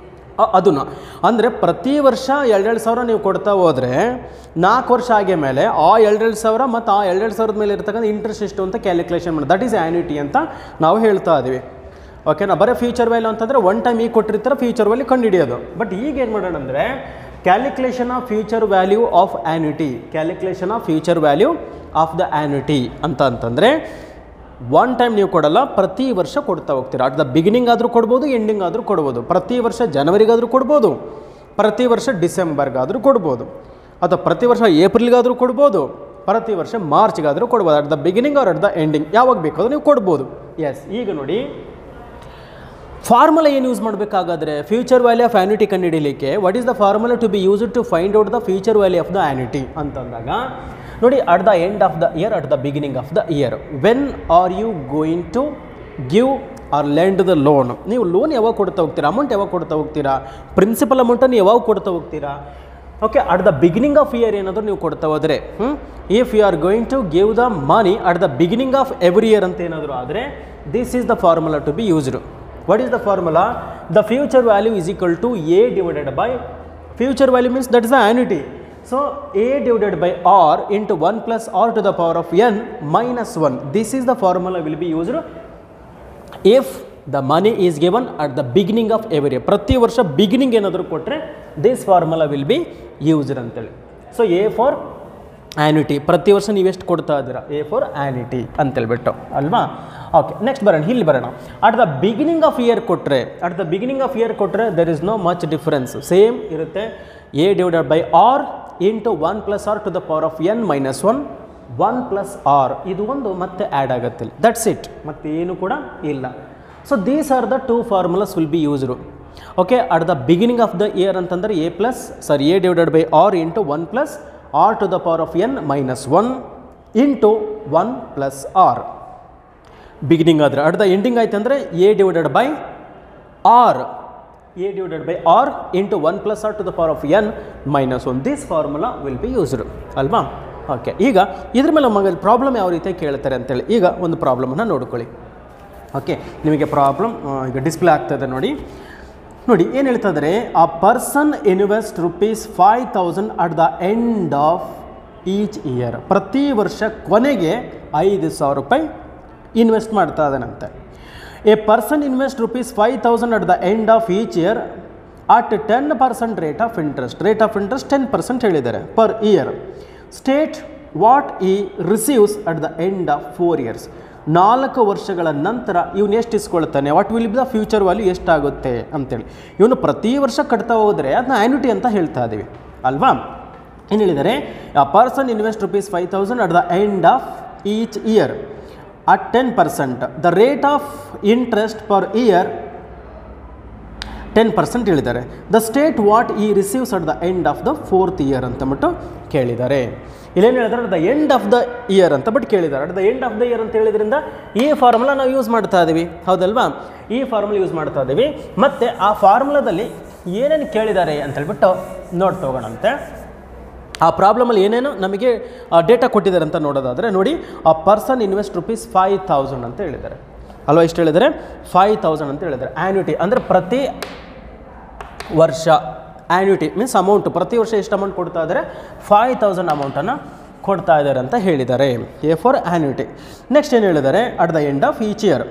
ಅದನ್ನು ಅಂದರೆ ಪ್ರತಿ ವರ್ಷ 2,000 ನೀವು ಕೊಡ್ತಾ ಹೋದರೆ 4 ವರ್ಷ ಆಗಿ ಮೇಲೆ ಆ 2,000 ಮತ್ತು ಆ 2,000 ಮೇಲೆ ಇರ್ತಕ್ಕಂಥ ಇಂಟ್ರೆಸ್ಟ್ ಎಷ್ಟು ಅಂತ ಕ್ಯಾಲ್ಕುಲೇಷನ್ ಮಾಡಿ. ದಟ್ ಈಸ್ ಆ್ಯನಿಟಿ ಅಂತ ನಾವು ಹೇಳ್ತಾ ಇದ್ದೀವಿ. ಓಕೆನಾ. ಬರೀ ಫ್ಯೂಚರ್ ವ್ಯಾಲ್ಯೂ ಅಂತಂದರೆ ಒನ್ ಟೈಮ್ ಈಗ ಕೊಟ್ಟಿರ್ತಾರೆ ಫ್ಯೂಚರ್ ವ್ಯಾಲ್ಯೂ ಕಂಡುಹಿಡಿಯೋದು. ಬಟ್ ಈಗ ಏನು ಮಾಡೋಣ ಅಂದರೆ calculation of future value of annuity. Calculation of future value of the annuity ಅಂತಂದರೆ ಒನ್ ಟೈಮ್ ನೀವು ಕೊಡಲ್ಲ, ಪ್ರತಿ ವರ್ಷ ಕೊಡ್ತಾ ಹೋಗ್ತೀರಾ. ಅಟ್ ದ ಬಿಗಿನಿಂಗ್ ಆದರೂ ಕೊಡ್ಬೋದು, ಎಂಡಿಂಗ್ ಆದರೂ ಕೊಡ್ಬೋದು. ಪ್ರತಿ ವರ್ಷ ಜನವರಿಗಾದರೂ ಕೊಡ್ಬೋದು, ಪ್ರತಿ ವರ್ಷ ಡಿಸೆಂಬರ್ಗಾದರೂ ಕೊಡ್ಬೋದು, ಅಥವಾ ಪ್ರತಿ ವರ್ಷ ಏಪ್ರಿಲ್ಗಾದರೂ ಕೊಡ್ಬೋದು, ಪ್ರತಿ ವರ್ಷ ಮಾರ್ಚ್ಗಾದರೂ ಕೊಡ್ಬೋದು. At the beginning or at the ending ಯಾವಾಗ ಬೇಕಾದರೂ ನೀವು ಕೊಡ್ಬೋದು. ಎಸ್. ಈಗ ನೋಡಿ ಫಾರ್ಮುಲಾ ಏನು ಯೂಸ್ ಮಾಡಬೇಕಾಗಾದರೆ ಫ್ಯೂಚರ್ ವ್ಯಾಲ್ಯೂ ಆಫ್ ಆ್ಯನಿಟಿ ಕಂಡುಹಿಡಿಯಲಿಕ್ಕೆ what is the formula to be used to find out the future value of the annuity ಅಂತಂದಾಗ ನೋಡಿ, at the end of the year, at the beginning of the year, when are you going to give or lend the loan. ನೀವು loan ಯಾವಾಗ ಕೊಡ್ತಾ ಹೋಗ್ತೀರಾ, amount ಯಾವಾಗ ಕೊಡ್ತಾ ಹೋಗ್ತೀರಾ, principal ಅಮೌಂಟನ್ನು ಯಾವಾಗ ಕೊಡ್ತಾ ಹೋಗ್ತೀರಾ. Okay. At the beginning of year ಏನಾದರೂ ನೀವು ಕೊಡ್ತಾ ಹೋದರೆ, if you are going to give the money at the beginning of every year ಅಂತ ಏನಾದರೂ ಆದರೆ this is the formula to be used. What is the formula? The future value is equal to A divided by future value means that is the annuity. So a divided by r into 1 plus r to the power of n minus 1. This is the formula will be used if the money is given at the beginning of every year. ಪ್ರತಿ ವರ್ಷ beginning ಏನಾದರೂ ಕೊಟ್ಟರೆ this formula will be used ಅಂತೇಳಿ. So A for annuity, ಪ್ರತಿ ವರ್ಷ ನೀವೆಷ್ಟು ಕೊಡ್ತಾ ಇದ್ದೀರಾ, ಎ ಫಾರ್ ಆ್ಯನಿಟಿ ಅಂತೇಳ್ಬಿಟ್ಟು ಅಲ್ವಾ. ಓಕೆ. ನೆಕ್ಸ್ಟ್ ಬರೋಣ, ಇಲ್ಲಿ ಬರೋಣ. At the beginning of year ಕೊಟ್ಟರೆ, at the beginning of year ಕೊಟ್ಟರೆ there is no much difference, same ಇರುತ್ತೆ. A divided by R into 1 plus R to the power of N minus 1, 1 plus R ಇದು ಒಂದು ಮತ್ತೆ add ಆಗುತ್ತೆ. That's it, ಮತ್ತೆ ಏನು ಕೂಡ ಇಲ್ಲ. So these are the two formulas will be used. Okay. At the beginning of the year ಅಂತಂದರೆ A divided by R into 1 plus R to the power of N minus 1 into 1 plus R beginning ಆದರೆ. At the ending ಆಯ್ತು ಅಂದರೆ A divided by R into 1 plus r to the power of n minus 1. This formula will be used ಅಲ್ವಾ. Okay. ಈಗ ಇದ್ರ ಮೇಲೆ ನಮಗೆ problem ಯಾವ ರೀತಿ ಕೇಳ್ತಾರೆ ಅಂತೇಳಿ ಈಗ ಒಂದು ಪ್ರಾಬ್ಲಮನ್ನು ನೋಡ್ಕೊಳ್ಳಿ. ಓಕೆ. ನಿಮಗೆ ಪ್ರಾಬ್ಲಮ್ ಈಗ ಡಿಸ್ಪ್ಲೇ ಆಗ್ತದೆ ನೋಡಿ. ಏನು ಹೇಳ್ತಾ ಇದ್ದಾರೆ, ಆ person invest ₹5,000 at the end of each year. ಪ್ರತಿ ವರ್ಷ ಕೊನೆಗೆ ₹5,000 ಇನ್ವೆಸ್ಟ್ ಮಾಡ್ತಾ ಇದ್ದಾನಂತೆ. A person invests ₹5,000 at the end of each year at 10% rate of interest. Rate of interest 10% ಹೇಳಿದ್ದಾರೆ per year. State what he receives at the end of 4 years. 4 ವರ್ಷಗಳ ನಂತರ ಇವನು ಎಷ್ಟು ಇಸ್ಕೊಳ್ತಾನೆ, what will be the future value ಎಷ್ಟಾಗುತ್ತೆ ಅಂತೇಳಿ. ಇವನು ಪ್ರತಿ ವರ್ಷ ಕಟ್ತಾ ಹೋದರೆ ಅದನ್ನ ಆ್ಯನ್ಯುಟಿ ಅಂತ ಹೇಳ್ತಾ ಇದ್ದೀವಿ ಅಲ್ವಾ. ಏನು ಹೇಳಿದ್ದಾರೆ, ಆ person invest ₹5,000 at the end of each year at 10%. The rate of interest per year 10% ಹೇಳಿದ್ದಾರೆ. The state what he receives at the end of the 4th year ಅಂತಬಿಟ್ಟು ಕೇಳಿದ್ದಾರೆ. ಇಲ್ಲೇನು ಹೇಳಿದ್ದಾರೆ, at the end of the year ಅಂತ ಬಟ್ ಕೇಳಿದ್ದಾರೆ. At the end of the year ಅಂತ ಹೇಳಿದ್ರಿಂದ ಈ ಫಾರ್ಮುಲಾ ನಾವು ಯೂಸ್ ಮಾಡ್ತಾ ಇದ್ದೀವಿ, ಹೌದಲ್ವಾ? ಈ ಫಾರ್ಮುಲಾ ಯೂಸ್ ಮಾಡ್ತಾ ಇದ್ದೀವಿ. ಮತ್ತು ಆ ಫಾರ್ಮುಲಾದಲ್ಲಿ ಏನೇನು ಕೇಳಿದ್ದಾರೆ ಅಂತ ಹೇಳ್ಬಿಟ್ಟು ನೋಡ್ತಾ ಹೋಗೋಣಂತೆ. ಆ ಪ್ರಾಬ್ಲಮಲ್ಲಿ ಏನೇನು ನಮಗೆ ಡೇಟಾ ಕೊಟ್ಟಿದ್ದಾರೆ ಅಂತ ನೋಡೋದಾದರೆ ನೋಡಿ, ಆ ಪರ್ಸನ್ ಇನ್ವೆಸ್ಟ್ ₹5,000 ಅಂತ ಹೇಳಿದ್ದಾರೆ ಅಲ್ವಾ? ಇಷ್ಟು ಹೇಳಿದರೆ 5,000 ಅಂತ ಹೇಳಿದ್ದಾರೆ. ಆ್ಯನ್ಯುಟಿ ಅಂದರೆ ಪ್ರತಿ ವರ್ಷ, ಆ್ಯನ್ಯುಟಿ ಮೀನ್ಸ್ ಅಮೌಂಟು ಪ್ರತಿ ವರ್ಷ ಎಷ್ಟು ಅಮೌಂಟ್ ಕೊಡ್ತಾ ಇದ್ದಾರೆ, 5,000 ಅಮೌಂಟನ್ನು ಕೊಡ್ತಾ ಇದ್ದಾರೆ ಅಂತ ಹೇಳಿದ್ದಾರೆ. A for annuity. ನೆಕ್ಸ್ಟ್ ಏನು ಹೇಳಿದ್ದಾರೆ, at the end of each year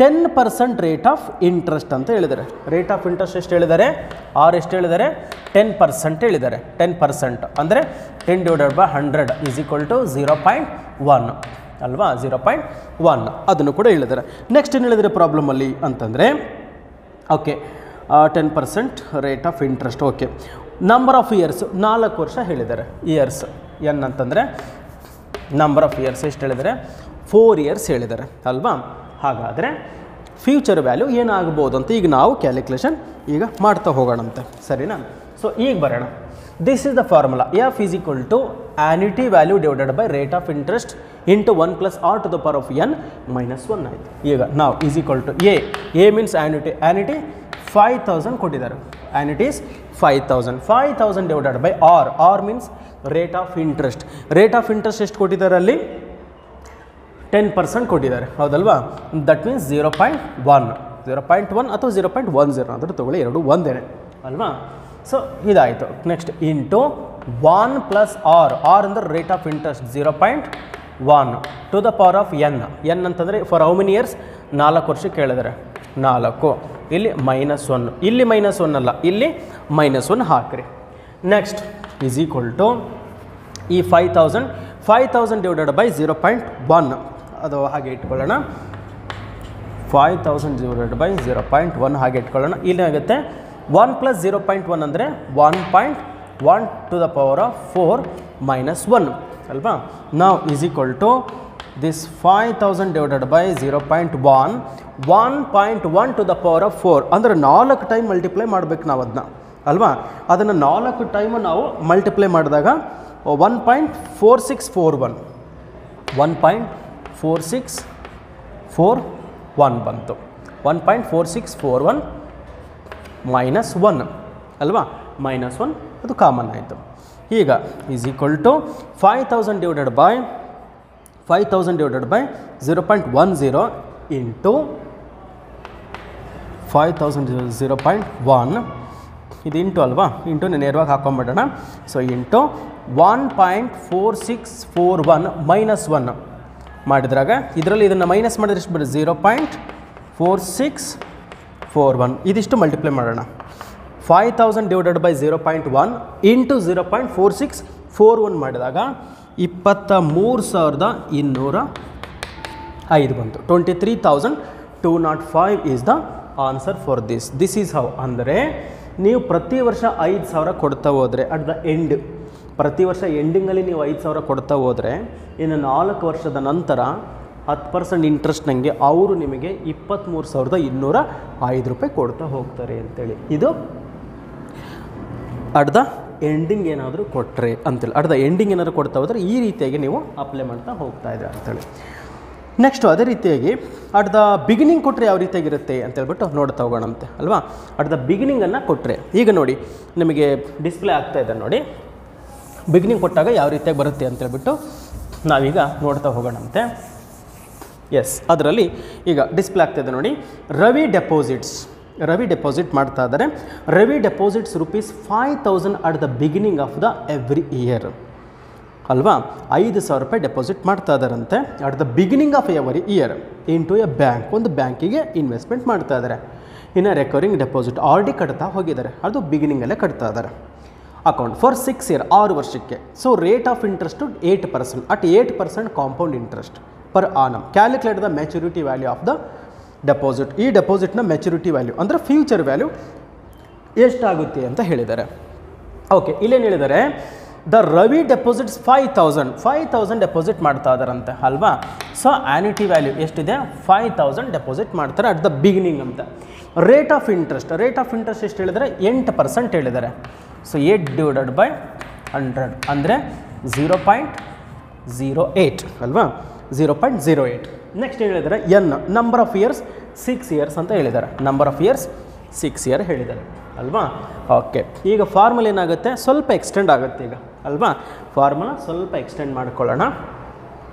10% rate of interest ಅಂತ ಹೇಳಿದ್ದಾರೆ. ರೇಟ್ ಆಫ್ ಇಂಟ್ರೆಸ್ಟ್ ಎಷ್ಟು ಹೇಳಿದ್ದಾರೆ, ಎಷ್ಟು ಹೇಳಿದ್ದಾರೆ, 10% ಹೇಳಿದ್ದಾರೆ. 10% ಅಂದರೆ 10/100 = 0.1 ಅಲ್ವಾ? 0.1 ಅದನ್ನು ಕೂಡ ಹೇಳಿದ್ದಾರೆ. ನೆಕ್ಸ್ಟ್ ಏನು ಹೇಳಿದರೆ ಪ್ರಾಬ್ಲಮಲ್ಲಿ ಅಂತಂದರೆ, okay 10% rate of interest. Okay, number of years 4 ವರ್ಷ ಹೇಳಿದ್ದಾರೆ. ಇಯರ್ಸ್ ಎನ್ ಅಂತಂದರೆ ನಂಬರ್ ಆಫ್ ಇಯರ್ಸ್ ಎಷ್ಟು ಹೇಳಿದ್ದಾರೆ, 4 ಇಯರ್ಸ್ ಹೇಳಿದ್ದಾರೆ ಅಲ್ವಾ? ಹಾಗಾದರೆ ಫ್ಯೂಚರ್ ವ್ಯಾಲ್ಯೂ ಏನಾಗ್ಬೋದು ಅಂತ ಈಗ ನಾವು ಕ್ಯಾಲ್ಕುಲೇಷನ್ ಈಗ ಮಾಡ್ತಾ ಹೋಗೋಣಂತೆ, ಸರಿನಾ? ಸೊ ಈಗ ಬರೋಣ. This is the formula. F is equal to annuity value divided by rate of interest into 1 + r to the power of n - 1 ಆಯಿತು. ಈಗ ನಾವು is equal to A means annuity 5,000 ಕೊಟ್ಟಿದ್ದಾರೆ. Annuities 5,000 divided by R means rate of interest. Rate of interest ಎಷ್ಟು ಕೊಟ್ಟಿದ್ದಾರೆ ಅಲ್ಲಿ, 10% ಕೊಟ್ಟಿದ್ದಾರೆ, ಹೌದಲ್ವಾ? That means 0.1 ಅಥವಾ 0.10 ಅಂದರೆ ತೊಗೊಳ್ಳಿ, ಎರಡು ಒಂದೇ ಅಲ್ವಾ? ಸೊ ಇದಾಯಿತು. ನೆಕ್ಸ್ಟ್ ಇಂಟು 1 + r ಅಂದರೆ rate of interest 0.1 to the power of n ಅಂತಂದರೆ ಫಾರ್ ಹೌ ಮೆನಿ ಇಯರ್ಸ್, 4 ವರ್ಷಕ್ಕೆ ಹೇಳಿದರೆ 4. ಇಲ್ಲಿ -1, ಇಲ್ಲಿ -1 ಅಲ್ಲ, ಇಲ್ಲಿ -1 ಹಾಕ್ರಿ. ನೆಕ್ಸ್ಟ್ ಈಸ್ ಈಕ್ವಲ್ ಟು ಈ 5,000 ಡಿವೈಡೆಡ್ ಬೈ 0.1 ಅದು ಹಾಗೆ ಇಟ್ಕೊಳ್ಳೋಣ. 5,000 ಡಿವೈಡೆಡ್ ಬೈ 0.1 ಹಾಗೆ ಇಟ್ಕೊಳ್ಳೋಣ. ಇಲ್ಲಿ ಆಗುತ್ತೆ 1 + 0.1 ಅಂದರೆ 1.1 to the power of 4 - 1 ಅಲ್ವಾ? ನಾವು is equal to this 5,000 divided by 0.1 1.1 to the power of 4 ಅಂದರೆ 4 ಟೈಮ್ ಮಲ್ಟಿಪ್ಲೈ ಮಾಡಬೇಕು ನಾವು ಅದನ್ನ ಅಲ್ವಾ? ಅದನ್ನು 4 ಟೈಮ್ ನಾವು ಮಲ್ಟಿಪ್ಲೈ ಮಾಡಿದಾಗ 1.4641 ಬಂತು. 1.4641 -1 ಅಲ್ವಾ? -1 ಅದು ಕಾಮನ್ ಆಯಿತು. ಈಗ is equal to 5,000 divided by 0.10 into 5,000 0.1 ಇದು ಇಂಟು ಅಲ್ವಾ? ಇಂಟು ನೇರವಾಗಿ ಹಾಕೊಂಡ್ಬಿಡೋಣ. ಸೊ ಇಂಟು 1.4641 -1 ಮಾಡಿದ್ರಾಗ ಇದರಲ್ಲಿ ಇದನ್ನು ಮೈನಸ್ ಮಾಡಿದ್ರೆ ಎಷ್ಟು ಬರುತ್ತೆ, 0.4641 ಇದಿಷ್ಟು ಮಲ್ಟಿಪ್ಲೈ ಮಾಡೋಣ. 5,000 ಡಿವೈಡೆಡ್ ಬೈ 0.1 ಇಂಟು 0.4641 ಮಾಡಿದಾಗ 23,205 ಬಂತು. 23,205 is the answer for this. This is how. ಅಂದರೆ ನೀವು ಪ್ರತಿ ವರ್ಷ 5,000 ಕೊಡ್ತಾ ಹೋದರೆ ಅಟ್ ದ ಎಂಡ್, ಪ್ರತಿ ವರ್ಷ ಎಂಡಿಂಗಲ್ಲಿ ನೀವು 5,000 ಕೊಡ್ತಾ ಹೋದರೆ ಇನ್ನು 4 ವರ್ಷದ ನಂತರ 10% ಇಂಟ್ರೆಸ್ಟ್ ನನಗೆ ಅವರು ನಿಮಗೆ 23,205 ರೂಪಾಯಿ ಕೊಡ್ತಾ ಹೋಗ್ತಾರೆ ಅಂತೇಳಿ. ಇದು ಅಟ್ ದ ಎಂಡಿಂಗ್ ಏನಾದರೂ ಕೊಟ್ಟರೆ ಅಂತೇಳಿ, ಅಟ್ ದ ಎಂಡಿಂಗ್ ಏನಾದರೂ ಕೊಡ್ತಾ ಹೋದರೆ ಈ ರೀತಿಯಾಗಿ ನೀವು ಅಪ್ಲೈ ಮಾಡ್ತಾ ಹೋಗ್ತಾ ಇದ್ದೀರಾ ಅಂತೇಳಿ. ನೆಕ್ಸ್ಟು ಅದೇ ರೀತಿಯಾಗಿ ಅಟ್ ದ ಬಿಗಿನಿಂಗ್ ಕೊಟ್ಟರೆ ಯಾವ ರೀತಿಯಾಗಿರುತ್ತೆ ಅಂತೇಳ್ಬಿಟ್ಟು ನೋಡ್ತಾ ಹೋಗೋಣಂತೆ ಅಲ್ವಾ? ಅಟ್ ದ ಬಿಗಿನಿಂಗನ್ನು ಕೊಟ್ಟರೆ ಈಗ ನೋಡಿ ನಿಮಗೆ ಡಿಸ್ಪ್ಲೇ ಆಗ್ತಾ ಇದೆ ನೋಡಿ, ಬಿಗಿನಿಂಗ್ ಕೊಟ್ಟಾಗ ಯಾವ ರೀತಿಯಾಗಿ ಬರುತ್ತೆ ಅಂತೇಳ್ಬಿಟ್ಟು ನಾವೀಗ ನೋಡ್ತಾ ಹೋಗೋಣಂತೆ. ಎಸ್, ಅದರಲ್ಲಿ ಈಗ ಡಿಸ್ಪ್ಲೇ ಆಗ್ತಾಯಿದೆ ನೋಡಿ. ರವಿ ಡೆಪಾಸಿಟ್ ಮಾಡ್ತಾ ಇದ್ದಾರೆ. Ravi deposits ₹5,000 at the beginning of the every year ಅಲ್ವಾ? 5,000 ರೂಪಾಯಿ ಡೆಪಾಸಿಟ್ ಮಾಡ್ತಾ ಇದ್ದಾರಂತೆ at the beginning of every year into a bank. ಒಂದು ಬ್ಯಾಂಕಿಗೆ ಇನ್ವೆಸ್ಟ್ಮೆಂಟ್ ಮಾಡ್ತಾ ಇದ್ದಾರೆ. ಇನ್ನು ರೆಕರಿಂಗ್ ಡೆಪಾಸಿಟ್ ಆಲ್ರೆಡಿ ಕಟ್ತಾ ಹೋಗಿದ್ದಾರೆ, ಅದು ಬಿಗಿನಿಂಗಲ್ಲೇ ಕಟ್ತಾ ಇದ್ದಾರೆ. ಅಕೌಂಟ್ ಫಾರ್ 6 ಇಯರ್ 6 ವರ್ಷಕ್ಕೆ. So rate of interest 8% at 8% compound interest per annum. Calculate the maturity value of the deposit. ಈ ಡೆಪಾಸಿಟ್ನ ಮೆಚುರಿಟಿ ವ್ಯಾಲ್ಯೂ ಅಂದರೆ ಫ್ಯೂಚರ್ ವ್ಯಾಲ್ಯೂ ಎಷ್ಟಾಗುತ್ತೆ ಅಂತ ಹೇಳಿದ್ದಾರೆ. ಓಕೆ, ಇಲ್ಲೇನು ಹೇಳಿದ್ದಾರೆ, ದ ರವಿ ಡೆಪಾಸಿಟ್ಸ್ 5,000 ಡೆಪಾಸಿಟ್ ಮಾಡ್ತಾ ಇದ್ದಾರಂತೆ ಅಲ್ವಾ. ಸೊ ಆ್ಯನ್ಯುಟಿ ವ್ಯಾಲ್ಯೂ ಎಷ್ಟಿದೆ 5,000 ಡೆಪಾಸಿಟ್ ಮಾಡ್ತಾರೆ ಅಟ್ ದ ಬಿಗಿನಿಂಗ್ ಅಂತ. ರೇಟ್ ಆಫ್ ಇಂಟ್ರೆಸ್ಟ್ ಎಷ್ಟು ಹೇಳಿದರೆ 8% ಹೇಳಿದ್ದಾರೆ. ಸೊ 8/100 ಅಂದರೆ 0.08 ಅಲ್ವಾ, 0.08. ನೆಕ್ಸ್ಟ್ ಹೇಳಿದ್ದಾರೆ N number of years 6 years ಅಂತ ಹೇಳಿದ್ದಾರೆ. ನಂಬರ್ ಆಫ್ ಇಯರ್ಸ್ 6 ಇಯರ್ ಹೇಳಿದ್ದಾರೆ ಅಲ್ವಾ. ಓಕೆ, ಈಗ ಫಾರ್ಮುಲಾ ಏನಾಗುತ್ತೆ, ಸ್ವಲ್ಪ ಎಕ್ಸ್ಟೆಂಡ್ ಆಗುತ್ತೆ ಈಗ ಅಲ್ವಾ. ಫಾರ್ಮುಲಾ ಸ್ವಲ್ಪ ಎಕ್ಸ್ಟೆಂಡ್ ಮಾಡ್ಕೊಳ್ಳೋಣ.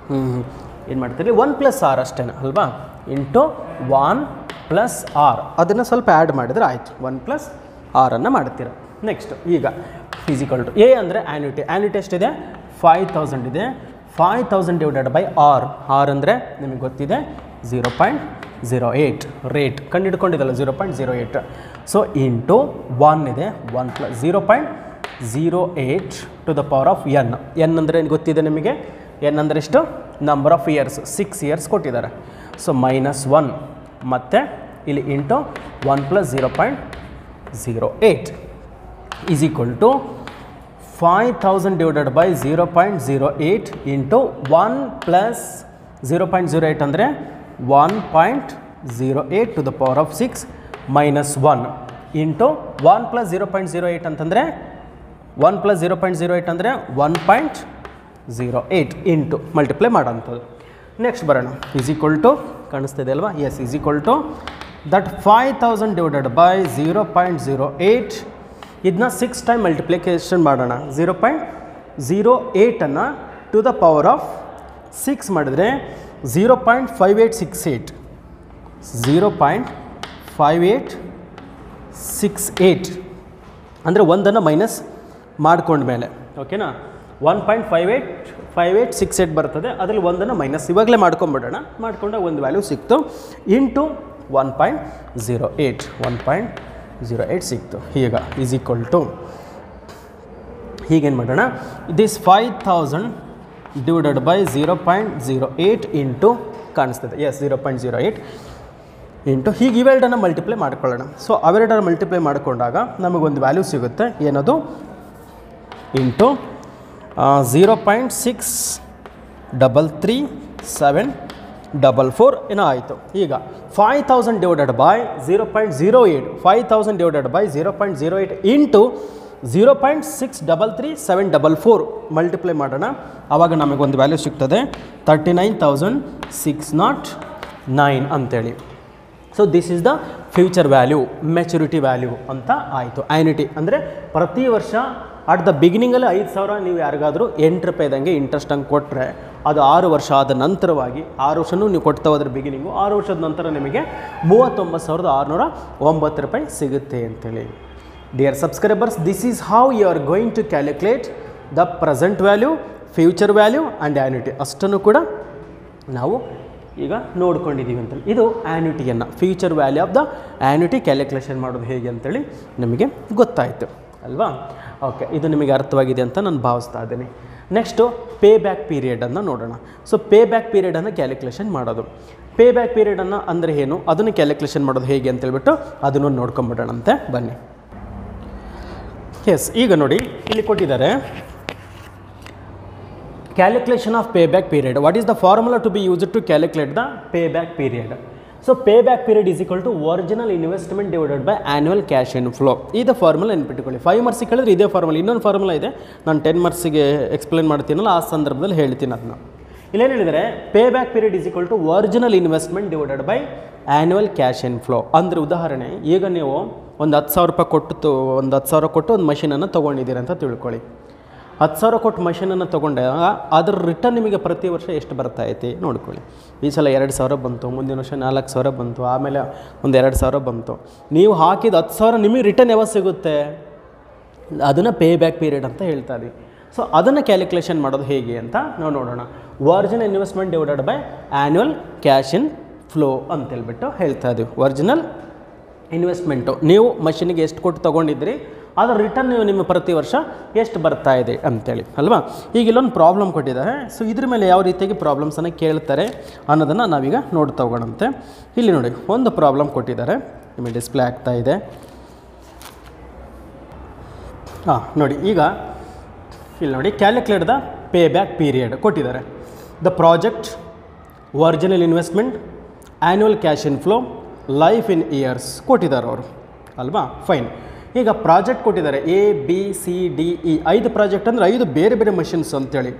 ಏನು ಮಾಡ್ತೀರಿ 1+r ಅಷ್ಟೇ ಅಲ್ವಾ, ಇಂಟು 1+r ಅದನ್ನು ಸ್ವಲ್ಪ ಆ್ಯಡ್ ಮಾಡಿದರೆ ಆಯಿತು, 1+r ಅನ್ನು ಮಾಡ್ತೀರ. ನೆಕ್ಸ್ಟ್ ಈಗ ಫಿಸಿಕಲ್ ಟು ಎ ಅಂದರೆ ಆ್ಯನ್ಯುಟಿ ಎಷ್ಟಿದೆ 5,000 ಇದೆ. 5,000 ಡಿವೈಡೆಡ್ ಬೈ ಆರ್ ಅಂದರೆ ನಿಮಗೆ ಗೊತ್ತಿದೆ 0.08 ರೇಟ್ ಕಂಡುಹಿಡ್ಕೊಂಡಿದ್ದಲ್ಲ 0.08. ಸೊ ಇಂಟು 1 ಇದೆ 0.08 to the power of n. N ಅಂದರೆ ಗೊತ್ತಿದೆ ನಿಮಗೆ, ಎನ್ ಅಂದರೆ ಎಷ್ಟು ನಂಬರ್ ಆಫ್ ಇಯರ್ಸ್ 6 ಇಯರ್ಸ್ ಕೊಟ್ಟಿದ್ದಾರೆ. ಸೊ -1 ಮತ್ತು ಇಲ್ಲಿ into 1+0.08 is equal to 5,000 divided by 0.08 into 1+0.08 ಅಂದರೆ 1.08 to the power of 6 -1 into 1+0.08 ಅಂತಂದರೆ 1+0.08 ಅಂದರೆ 1.08 ಇಂಟು ಮಲ್ಟಿಪ್ಲೈ ಮಾಡೋಂಥದ್ದು. ನೆಕ್ಸ್ಟ್ ಬರೋಣ, ಈಸ್ ಈಕ್ವಲ್ ಟು ಕಾಣಿಸ್ತಿದೆ ಅಲ್ವಾ, s is equal to that 5,000 divided by 0.08 ಇದನ್ನ 6 ಟೈಮ್ ಮಲ್ಟಿಪ್ಲಿಕೇಶನ್ ಮಾಡೋಣ. 0.08 ಟು ದ ಪವರ್ ಆಫ್ 6 ಮಾಡಿದ್ರೆ 0.5868 0.5868 ಅಂದರೆ ಒಂದನ್ನು ಮೈನಸ್ ಮಾಡ್ಕೊಂಡ್ಮೇಲೆ ಓಕೆನಾ 1.5868 ಬರ್ತದೆ, ಅದರಲ್ಲಿ ಒಂದನ್ನು ಮೈನಸ್ ಇವಾಗಲೇ ಮಾಡ್ಕೊಂಬಿಡೋಣ. ಮಾಡ್ಕೊಂಡಾಗ ಒಂದು ವ್ಯಾಲ್ಯೂ ಸಿಕ್ತು ಇಂಟು 1.08 ಸಿಕ್ತು. ಈಗ ಈಸ್ ಈಕ್ವಲ್ ಟು ಹೀಗೇನು ಮಾಡೋಣ, ದಿಸ್ 5,000 ಡಿವೈಡೆಡ್ ಬೈ 0.08 ಇಂಟು ಕಾಣಿಸ್ತದೆ ಎಸ್ 0.08 ಇಂಟು ಹೀಗೆ ಇವೆರಡನ್ನು ಮಲ್ಟಿಪ್ಲೈ ಮಾಡ್ಕೊಳ್ಳೋಣ. ಸೊ ಅವೆರಡನ್ನು ಮಲ್ಟಿಪ್ಲೈ ಮಾಡಿಕೊಂಡಾಗ ನಮಗೊಂದು ವ್ಯಾಲ್ಯೂ ಸಿಗುತ್ತೆ, ಏನದು ಇಂಟು 0.633744 ಏನೋ ಆಯಿತು. ಈಗ 5,000 divided by 0.08 5,000 divided by 0.08 into 0.633744 multiply ಮಾಡೋಣ. ಆವಾಗ ನಮಗೊಂದು ವ್ಯಾಲ್ಯೂ ಸಿಗ್ತದೆ 39,609 ಅಂತೇಳಿ. So this is the future value, maturity value ಅಂತ ಆಯಿತು. ಆ್ಯನ್ಯುಟಿ ಅಂದರೆ ಪ್ರತಿ ವರ್ಷ ಅಟ್ ದ ಬಿಗಿನಿಂಗಲ್ಲಿ 5,000 ನೀವು ಯಾರಿಗಾದರೂ 8 ರೂಪಾಯಿದಂಗೆ ಇಂಟ್ರೆಸ್ಟ್ ಹಂಗೆ ಕೊಟ್ಟರೆ ಅದು 6 ವರ್ಷ ಆದ ನಂತರವಾಗಿ 6 ವರ್ಷನೂ ನೀವು ಕೊಡ್ತಾ ಹೋದ್ರೆ ಬಿಗಿನಿಂಗು 6 ವರ್ಷದ ನಂತರ ನಿಮಗೆ 39,609 ರೂಪಾಯಿ ಸಿಗುತ್ತೆ ಅಂತೇಳಿ. Dear subscribers, this is how you are going to calculate the present value, future value and annuity ಅಷ್ಟನ್ನು ಕೂಡ ನಾವು ಈಗ ನೋಡ್ಕೊಂಡಿದ್ದೀವಿ ಅಂತೇಳಿ. ಇದು ಆ್ಯನ್ಯುಟಿಯನ್ನು future value of the annuity calculation ಮಾಡೋದು ಹೇಗೆ ಅಂತೇಳಿ ನಿಮಗೆ ಗೊತ್ತಾಯಿತು ಅಲ್ವಾ. ಓಕೆ, ಇದು ನಿಮಗೆ ಅರ್ಥವಾಗಿದೆ ಅಂತ ನಾನು ಭಾವಿಸ್ತಾ ಇದ್ದೀನಿ. ನೆಕ್ಸ್ಟು ಪೇ ಬ್ಯಾಕ್ ಪೀರಿಯಡನ್ನು ನೋಡೋಣ. ಸೊ ಪೇ ಬ್ಯಾಕ್ ಪೀರಿಯಡನ್ನು ಕ್ಯಾಲ್ಕುಲೇಷನ್ ಮಾಡೋದು. ಪೇ ಬ್ಯಾಕ್ ಪೀರಿಯಡನ್ನು ಅಂದರೆ ಏನು, ಅದನ್ನು ಕ್ಯಾಲ್ಕುಲೇಷನ್ ಮಾಡೋದು ಹೇಗೆ ಅಂತೇಳ್ಬಿಟ್ಟು ಅದನ್ನು ನೋಡ್ಕೊಂಬಿಡೋಣಂತೆ ಬನ್ನಿ. ಎಸ್, ಈಗ ನೋಡಿ ಇಲ್ಲಿ ಕೊಟ್ಟಿದ್ದಾರೆ calculation of pay back period. What is the formula to be used to calculate the pay back period? So pay back period is equal to original investment divided by annual cash in flow. ಇದು formula ನೆನ್ಪಿಟ್ಕೊಳ್ಳಿ. 5 ಮಾರ್ಕ್ಸಿಗೆ ಹೇಳಿದ್ರೆ ಇದೇ formula. ಇನ್ನೊಂದು formula ಇದೆ, ನಾನು 10 ಮಾರ್ಕ್ಸಿಗೆ explain ಮಾಡ್ತೀನಲ್ಲ ಆ ಸಂದರ್ಭದಲ್ಲಿ ಹೇಳ್ತೀನಿ ಅದನ್ನ. ಇಲ್ಲೇನು ಹೇಳಿದರೆ pay back period is equal to original investment divided by annual cash in flow. ಅಂದರೆ ಉದಾಹರಣೆ, ಈಗ ನೀವು ಒಂದು 10,000 ರೂಪಾಯಿ ಕೊಟ್ಟು ಒಂದು ಮಷೀನನ್ನು ತೊಗೊಂಡಿದ್ದೀರ ಅಂತ ತಿಳ್ಕೊಳ್ಳಿ. 10,000 ಕೊಟ್ಟು ಮಷೀನನ್ನು ತೊಗೊಂಡಾಗ ಅದರ ರಿಟರ್ನ್ ನಿಮಗೆ ಪ್ರತಿ ವರ್ಷ ಎಷ್ಟು ಬರ್ತಾಯಿತಿ ನೋಡ್ಕೊಳ್ಳಿ. ಈ ಸಲ 2,000 ಬಂತು, ಮುಂದಿನ ವರ್ಷ 4,000 ಬಂತು, ಆಮೇಲೆ ಒಂದು 2,000 ಬಂತು. ನೀವು ಹಾಕಿದ 10,000 ನಿಮಗೆ ರಿಟರ್ನ್ ಯಾವಾಗ ಸಿಗುತ್ತೆ, ಅದನ್ನು ಪೇ ಬ್ಯಾಕ್ ಪೀರಿಯಡ್ ಅಂತ ಹೇಳ್ತಾ ಇದ್ದೀವಿ. ಸೊ ಅದನ್ನು ಕ್ಯಾಲ್ಕುಲೇಷನ್ ಮಾಡೋದು ಹೇಗೆ ಅಂತ ನಾವು ನೋಡೋಣ. Original investment divided by annual cash in flow ಅಂತೇಳ್ಬಿಟ್ಟು ಹೇಳ್ತಾ ಇದ್ದೀವಿ. ಒರಿಜಿನಲ್ ಇನ್ವೆಸ್ಟ್ಮೆಂಟು ನೀವು ಮಷೀನಿಗೆ ಎಷ್ಟು ಕೊಟ್ಟು ತೊಗೊಂಡಿದ್ರಿ, ಅದರ ರಿಟರ್ನ್ ನಿಮ್ಮ ಪ್ರತಿ ವರ್ಷ ಎಷ್ಟು ಬರ್ತಾ ಇದೆ ಅಂತೇಳಿ ಅಲ್ವಾ. ಈಗ ಇಲ್ಲೊಂದು ಪ್ರಾಬ್ಲಮ್ ಕೊಟ್ಟಿದ್ದಾರೆ. ಸೊ ಇದ್ರ ಮೇಲೆ ಯಾವ ರೀತಿಯಾಗಿ ಪ್ರಾಬ್ಲಮ್ಸನ್ನು ಕೇಳ್ತಾರೆ ಅನ್ನೋದನ್ನು ನಾವೀಗ ನೋಡ್ತಾ ಹೋಗೋಣಂತೆ. ಇಲ್ಲಿ ನೋಡಿ, ಒಂದು ಪ್ರಾಬ್ಲಮ್ ಕೊಟ್ಟಿದ್ದಾರೆ, ನಿಮಗೆ ಡಿಸ್ಪ್ಲೇ ಆಗ್ತಾ ಇದೆ. ನೋಡಿ, ಈಗ ಇಲ್ಲಿ ನೋಡಿ, calculate the pay back period ಕೊಟ್ಟಿದ್ದಾರೆ. The project, original investment, annual cash inflow, life in years ಕೊಟ್ಟಿದ್ದಾರೆ ಅವರು ಅಲ್ವಾ. ಫೈನ್. ಈಗ ಪ್ರಾಜೆಕ್ಟ್ ಕೊಟ್ಟಿದ್ದಾರೆ ABCDE 5 ಪ್ರಾಜೆಕ್ಟ್ ಅಂದರೆ 5 ಬೇರೆ ಬೇರೆ ಮಷಿನ್ಸ್ ಅಂತೇಳಿ.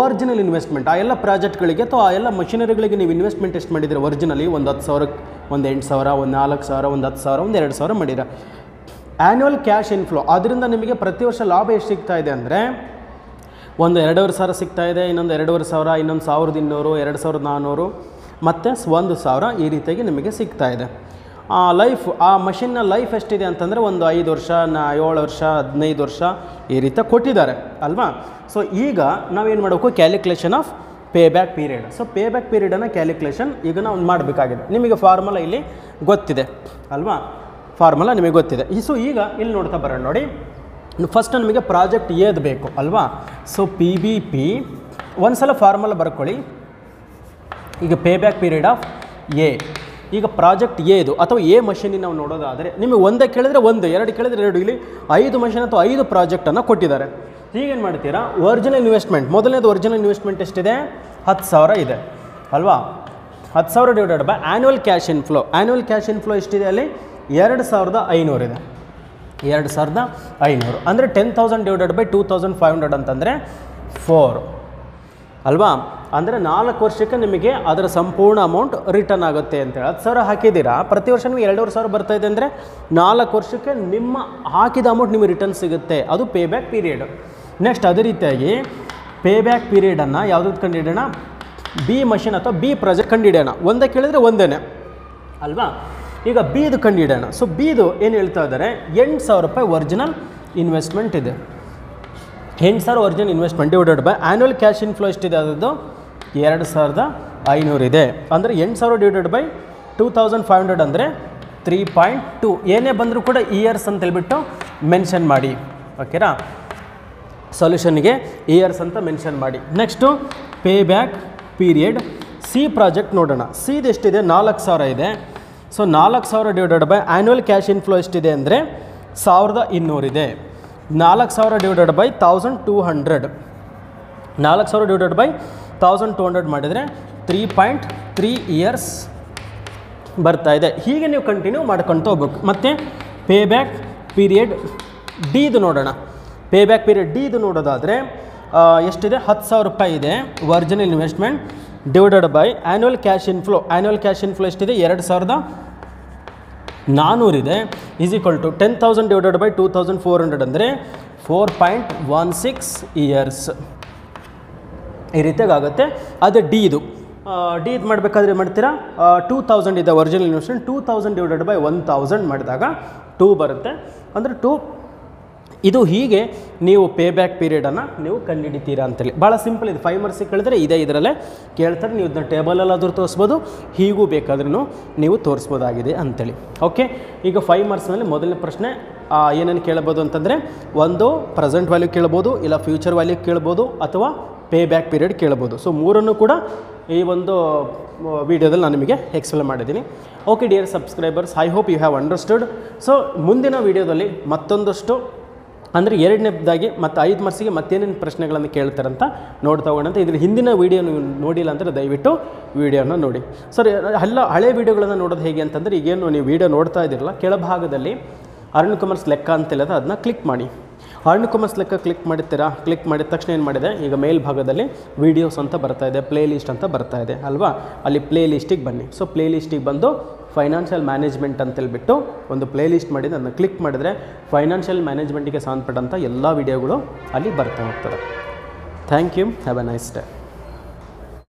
ಒರಿಜಿನಲ್ ಇನ್ವೆಸ್ಟ್ಮೆಂಟ್, ಆ ಎಲ್ಲ ಪ್ರಾಜೆಕ್ಟ್ಗಳಿಗೆ ಅಥವಾ ಆ ಎಲ್ಲ ಮಷಿನರಿಗಳಿಗೆ ನೀವು ಇನ್ವೆಸ್ಟ್ಮೆಂಟ್ ಎಷ್ಟು ಮಾಡಿದರೆ ಒರಿಜಿನಲಿ ಒಂದು 10,000, ಒಂದು 8,000, ಒಂದು 4,000, ಒಂದು 10,000, ಒಂದು 2,000 ಮಾಡಿರ. ಆ್ಯನ್ಯುವಲ್ ಕ್ಯಾಶ್ ಇನ್ಫ್ಲೋ, ಅದರಿಂದ ನಿಮಗೆ ಪ್ರತಿ ವರ್ಷ ಲಾಭ ಎಷ್ಟು ಸಿಗ್ತಾ ಇದೆ ಅಂದರೆ ಒಂದು 2,500 ಸಿಗ್ತಾ ಇದೆ, ಇನ್ನೊಂದು 2,500, ಇನ್ನೊಂದು 1,200, 2,400 ಮತ್ತು 1,000 ಈ ರೀತಿಯಾಗಿ ನಿಮಗೆ ಸಿಗ್ತಾ ಇದೆ. ಲೈಫ್, ಆ ಮಷಿನ್ನ ಲೈಫ್ ಎಷ್ಟಿದೆ ಅಂತಂದರೆ ಒಂದು 5 ವರ್ಷ, 7 ವರ್ಷ, 15 ವರ್ಷ ಈ ರೀತಿ ಕೊಟ್ಟಿದ್ದಾರೆ ಅಲ್ವಾ. ಸೊ ಈಗ ನಾವೇನು ಮಾಡಬೇಕು, calculation of pay back period. So pay back ಪೀರಿಯಡನ್ನು ಕ್ಯಾಲ್ಕುಲೇಷನ್ ಈಗ ನಾವು ಮಾಡಬೇಕಾಗಿದೆ. ನಿಮಗೆ ಫಾರ್ಮುಲಾ ಇಲ್ಲಿ ಗೊತ್ತಿದೆ ಅಲ್ವಾ, ಫಾರ್ಮುಲಾ ನಿಮಗೆ ಗೊತ್ತಿದೆ. ಸೊ ಈಗ ಇಲ್ಲಿ ನೋಡ್ತಾ ಬರೋಣ ನೋಡಿ. ಫಸ್ಟ್ ನಮಗೆ ಪ್ರಾಜೆಕ್ಟ್ ಏದು ಬೇಕು ಅಲ್ವಾ. ಸೊ PBP ಒಂದು ಸಲ ಫಾರ್ಮುಲಾ ಬರ್ಕೊಳ್ಳಿ. ಈಗ pay back period of A, ಈಗ ಪ್ರಾಜೆಕ್ಟ್ ಏದು ಅಥವಾ ಎ ಮಷೀನಿಗೆ ನಾವು ನೋಡೋದಾದರೆ ನಿಮಗೆ ಒಂದೇ ಕೇಳಿದರೆ ಒಂದು, 2 ಕೇಳಿದರೆ 2, ಇಲ್ಲಿ 5 ಮಷೀನ್ ಅಥವಾ 5 ಪ್ರಾಜೆಕ್ಟನ್ನು ಕೊಟ್ಟಿದ್ದಾರೆ. ಈಗೇನು ಮಾಡ್ತೀರಾ, ಒರಿಜಿನಲ್ ಇನ್ವೆಸ್ಟ್ಮೆಂಟ್, ಮೊದಲನೇದು ಒರಿಜಿನಲ್ ಇನ್ವೆಸ್ಟ್ಮೆಂಟ್ ಎಷ್ಟಿದೆ, 10,000 ಇದೆ ಅಲ್ವಾ. 10,000 divided by annual cash inflow. Annual cash inflow ಎಷ್ಟಿದೆ ಅಲ್ಲಿ 2,500 ಇದೆ. 2,500 ಅಂದರೆ 10,000 ಡಿವೈಡೆಡ್ ಬೈ 2,500 ಅಂತಂದರೆ 4 ಅಲ್ವಾ. ಅಂದರೆ 4 ವರ್ಷಕ್ಕೆ ನಿಮಗೆ ಅದರ ಸಂಪೂರ್ಣ ಅಮೌಂಟ್ ರಿಟರ್ನ್ ಆಗುತ್ತೆ ಅಂತೇಳಿ. 10,000 ಹಾಕಿದ್ದೀರಾ, ಪ್ರತಿ ವರ್ಷ ನಿಮಗೆ 2,500 ಬರ್ತಾಯಿದೆ ಅಂದರೆ 4 ವರ್ಷಕ್ಕೆ ನಿಮ್ಮ ಹಾಕಿದ ಅಮೌಂಟ್ ನಿಮಗೆ ರಿಟರ್ನ್ ಸಿಗುತ್ತೆ. ಅದು ಪೇ ಬ್ಯಾಕ್ ಪೀರಿಯಡ್. ನೆಕ್ಸ್ಟ್ ಅದೇ ರೀತಿಯಾಗಿ ಪೇ ಬ್ಯಾಕ್ ಪೀರಿಯಡನ್ನು ಯಾವುದಕ್ಕೆ ಕಂಡುಹಿಡಿಯೋಣ, ಬಿ ಮಷಿನ್ ಅಥವಾ ಬಿ ಪ್ರಾಜೆಕ್ಟ್ ಕಂಡುಹಿಡಿಯೋಣ. ಒಂದೇ ಕೇಳಿದರೆ ಒಂದೇ ಅಲ್ವಾ. ಈಗ ಬಿದು ಕಂಡುಹಿಡಿಯೋಣ. ಸೊ ಬಿದು ಏನು ಹೇಳ್ತಾ ಇದ್ದಾರೆ, 8,000 ರೂಪಾಯಿ ಒರಿಜಿನಲ್ ಇನ್ವೆಸ್ಟ್ಮೆಂಟ್ ಇದೆ. 8,000 original investment divided by annual cash inflow ಎಷ್ಟಿದೆ, ಅದರದ್ದು 2,500 ಇದೆ. ಅಂದರೆ 8,000 ಡಿವೈಡೆಡ್ ಬೈ 2,500 ಅಂದರೆ 3.2. ಏನೇ ಬಂದರೂ ಕೂಡ ಇಯರ್ಸ್ ಅಂತ ಹೇಳ್ಬಿಟ್ಟು ಮೆನ್ಷನ್ ಮಾಡಿ, ಓಕೆನಾ. ಸೊಲ್ಯೂಷನ್ಗೆ ಇಯರ್ಸ್ ಅಂತ ಮೆನ್ಷನ್ ಮಾಡಿ. Next pay back period C project ನೋಡೋಣ. ಸಿದು ಎಷ್ಟಿದೆ, 4,000 ಇದೆ. So 4,000 divided by annual cash inflow ಎಷ್ಟಿದೆ ಅಂದರೆ 1,200 ಇದೆ. 4,000 ಡಿವೈಡೆಡ್ ಬೈ 1,200, 4,000 ಡಿವೈಡೆಡ್ ಬೈ 1,200 ಮಾಡಿದರೆ 3.3 ಇಯರ್ಸ್ ಬರ್ತಾ ಇದೆ. ಹೀಗೆ ನೀವು ಕಂಟಿನ್ಯೂ ಮಾಡ್ಕೊಳ್ತಾ ಹೋಗ್ಬೇಕು. ಮತ್ತು ಪೇ ಬ್ಯಾಕ್ ಪೀರಿಯಡ್ ಡಿದು ನೋಡೋಣ. ಪೇ ಬ್ಯಾಕ್ ಪೀರಿಯಡ್ ಡಿದು ನೋಡೋದಾದರೆ ಎಷ್ಟಿದೆ, 10,000 ರೂಪಾಯಿ ಇದೆ original investment divided by annual cash inflow. Annual cash inflow ಎಷ್ಟಿದೆ, 2,400 ಇದೆ. Is equal to 10,000 divided by 2,400 ಅಂದರೆ 4.16 ಇಯರ್ಸ್ ಈ ರೀತಿಯಾಗಿ ಆಗುತ್ತೆ. ಅದು ಡಿ ಇದು ಮಾಡಬೇಕಾದ್ರೆ ಮಾಡ್ತೀರಾ, 2,000 ಇದೆ ಒರಿಜಿನಲ್ ಇನ್ವೆಸ್ಟ್ಮೆಂಟ್, 2,000 ಡಿವೈಡೆಡ್ ಬೈ 1,000 ಮಾಡಿದಾಗ 2 ಬರುತ್ತೆ. ಅಂದರೆ 2 ಇದು ಹೀಗೆ ನೀವು ಪೇ ಬ್ಯಾಕ್ ಪೀರಿಯಡನ್ನು ನೀವು ಕಂಡುಹಿಡಿತೀರಾ ಅಂತೇಳಿ. ಭಾಳ ಸಿಂಪಲ್ ಇದೆ. 5 ಮಾರ್ಕ್ಸಿಗೆ ಕೇಳಿದ್ರೆ ಇದರಲ್ಲೇ ಕೇಳ್ತಾರೆ. ನೀವು ಇದನ್ನ ಟೇಬಲಲ್ಲಾದರೂ ತೋರಿಸ್ಬೋದು, ಹೀಗೂ ಬೇಕಾದ್ರೂ ನೀವು ತೋರಿಸ್ಬೋದಾಗಿದೆ ಅಂಥೇಳಿ. ಓಕೆ, ಈಗ 5 ಮಾರ್ಕ್ಸ್ನಲ್ಲಿ ಮೊದಲನೇ ಪ್ರಶ್ನೆ ಏನೇನು ಕೇಳ್ಬೋದು ಅಂತಂದರೆ, ಒಂದು ಪ್ರೆಸೆಂಟ್ ವ್ಯಾಲ್ಯೂ ಕೇಳ್ಬೋದು, ಇಲ್ಲ ಫ್ಯೂಚರ್ ವ್ಯಾಲ್ಯೂ ಕೇಳ್ಬೋದು, ಅಥವಾ ಪೇ ಬ್ಯಾಕ್ ಪೀರಿಯಡ್ ಕೇಳ್ಬೋದು. ಸೊ ಮೂರನ್ನು ಕೂಡ ಈ ಒಂದು ವಿಡಿಯೋದಲ್ಲಿ ನಾನು ನಿಮಗೆ ಎಕ್ಸ್ಪ್ಲೇನ್ ಮಾಡಿದ್ದೀನಿ. Okay dear subscribers, I hope you have understood. So ಮುಂದಿನ ವಿಡಿಯೋದಲ್ಲಿ ಮತ್ತೊಂದಷ್ಟು ಅಂದರೆ 2ನೇದಾಗಿ ಮತ್ತು 5 ಮಾರ್ಕ್ಸಿಗೆ ಮತ್ತೇನೇನು ಪ್ರಶ್ನೆಗಳನ್ನು ಕೇಳ್ತಾರಂತ ನೋಡ್ತಾ ಹೋಗೋಣಂತ. ಇದ್ರ ಹಿಂದಿನ ವೀಡಿಯೋ ನೀವು ನೋಡಿಲ್ಲ ಅಂದರೆ ದಯವಿಟ್ಟು ವೀಡಿಯೋನ ನೋಡಿ. ಸರ್ ಎಲ್ಲ ಹಳೆ ವೀಡಿಯೋಗಳನ್ನು ನೋಡೋದು ಹೇಗೆ ಅಂತಂದರೆ, ಈಗೇನು ನೀವು ವೀಡಿಯೋ ನೋಡ್ತಾ ಇದ್ದೀರಲ್ಲ, ಕೆಳಭಾಗದಲ್ಲಿ ಅರುಣ್ ಕುಮಾರ್ಸ್ ಲೆಕ್ಕ ಅಂತೇಳಿದ್ರೆ ಅದನ್ನ ಕ್ಲಿಕ್ ಮಾಡಿ. ಅರುಣ್ ಕುಮಾರ್ಸ್ ಲೆಕ್ಕ ಕ್ಲಿಕ್ ಮಾಡಿರ್ತೀರಾ. ಕ್ಲಿಕ್ ಮಾಡಿದ ತಕ್ಷಣ ಏನು ಮಾಡಿದೆ, ಈಗ ಮೇಲ್ಭಾಗದಲ್ಲಿ ವೀಡಿಯೋಸ್ ಅಂತ ಬರ್ತಾ ಇದೆ, ಪ್ಲೇ ಲಿಸ್ಟ್ ಅಂತ ಬರ್ತಾ ಇದೆ ಅಲ್ವಾ. ಅಲ್ಲಿ ಪ್ಲೇ ಲಿಸ್ಟಿಗೆ ಬನ್ನಿ. ಸೊ ಪ್ಲೇ ಲಿಸ್ಟಿಗೆ ಬಂದು ಫೈನಾನ್ಷಿಯಲ್ ಮ್ಯಾನೇಜ್ಮೆಂಟ್ ಅಂತೇಳ್ಬಿಟ್ಟು ಒಂದು ಪ್ಲೇ ಲಿಸ್ಟ್ ಮಾಡಿ ಅದನ್ನು ಕ್ಲಿಕ್ ಮಾಡಿದರೆ ಫೈನಾನ್ಷಿಯಲ್ ಮ್ಯಾನೇಜ್ಮೆಂಟಿಗೆ ಸಂಬಂಧಪಟ್ಟಂಥ ಎಲ್ಲ ವೀಡಿಯೋಗಳು ಅಲ್ಲಿ ಬರ್ತಾ ಹೋಗ್ತದೆ. Thank you. Have a nice day.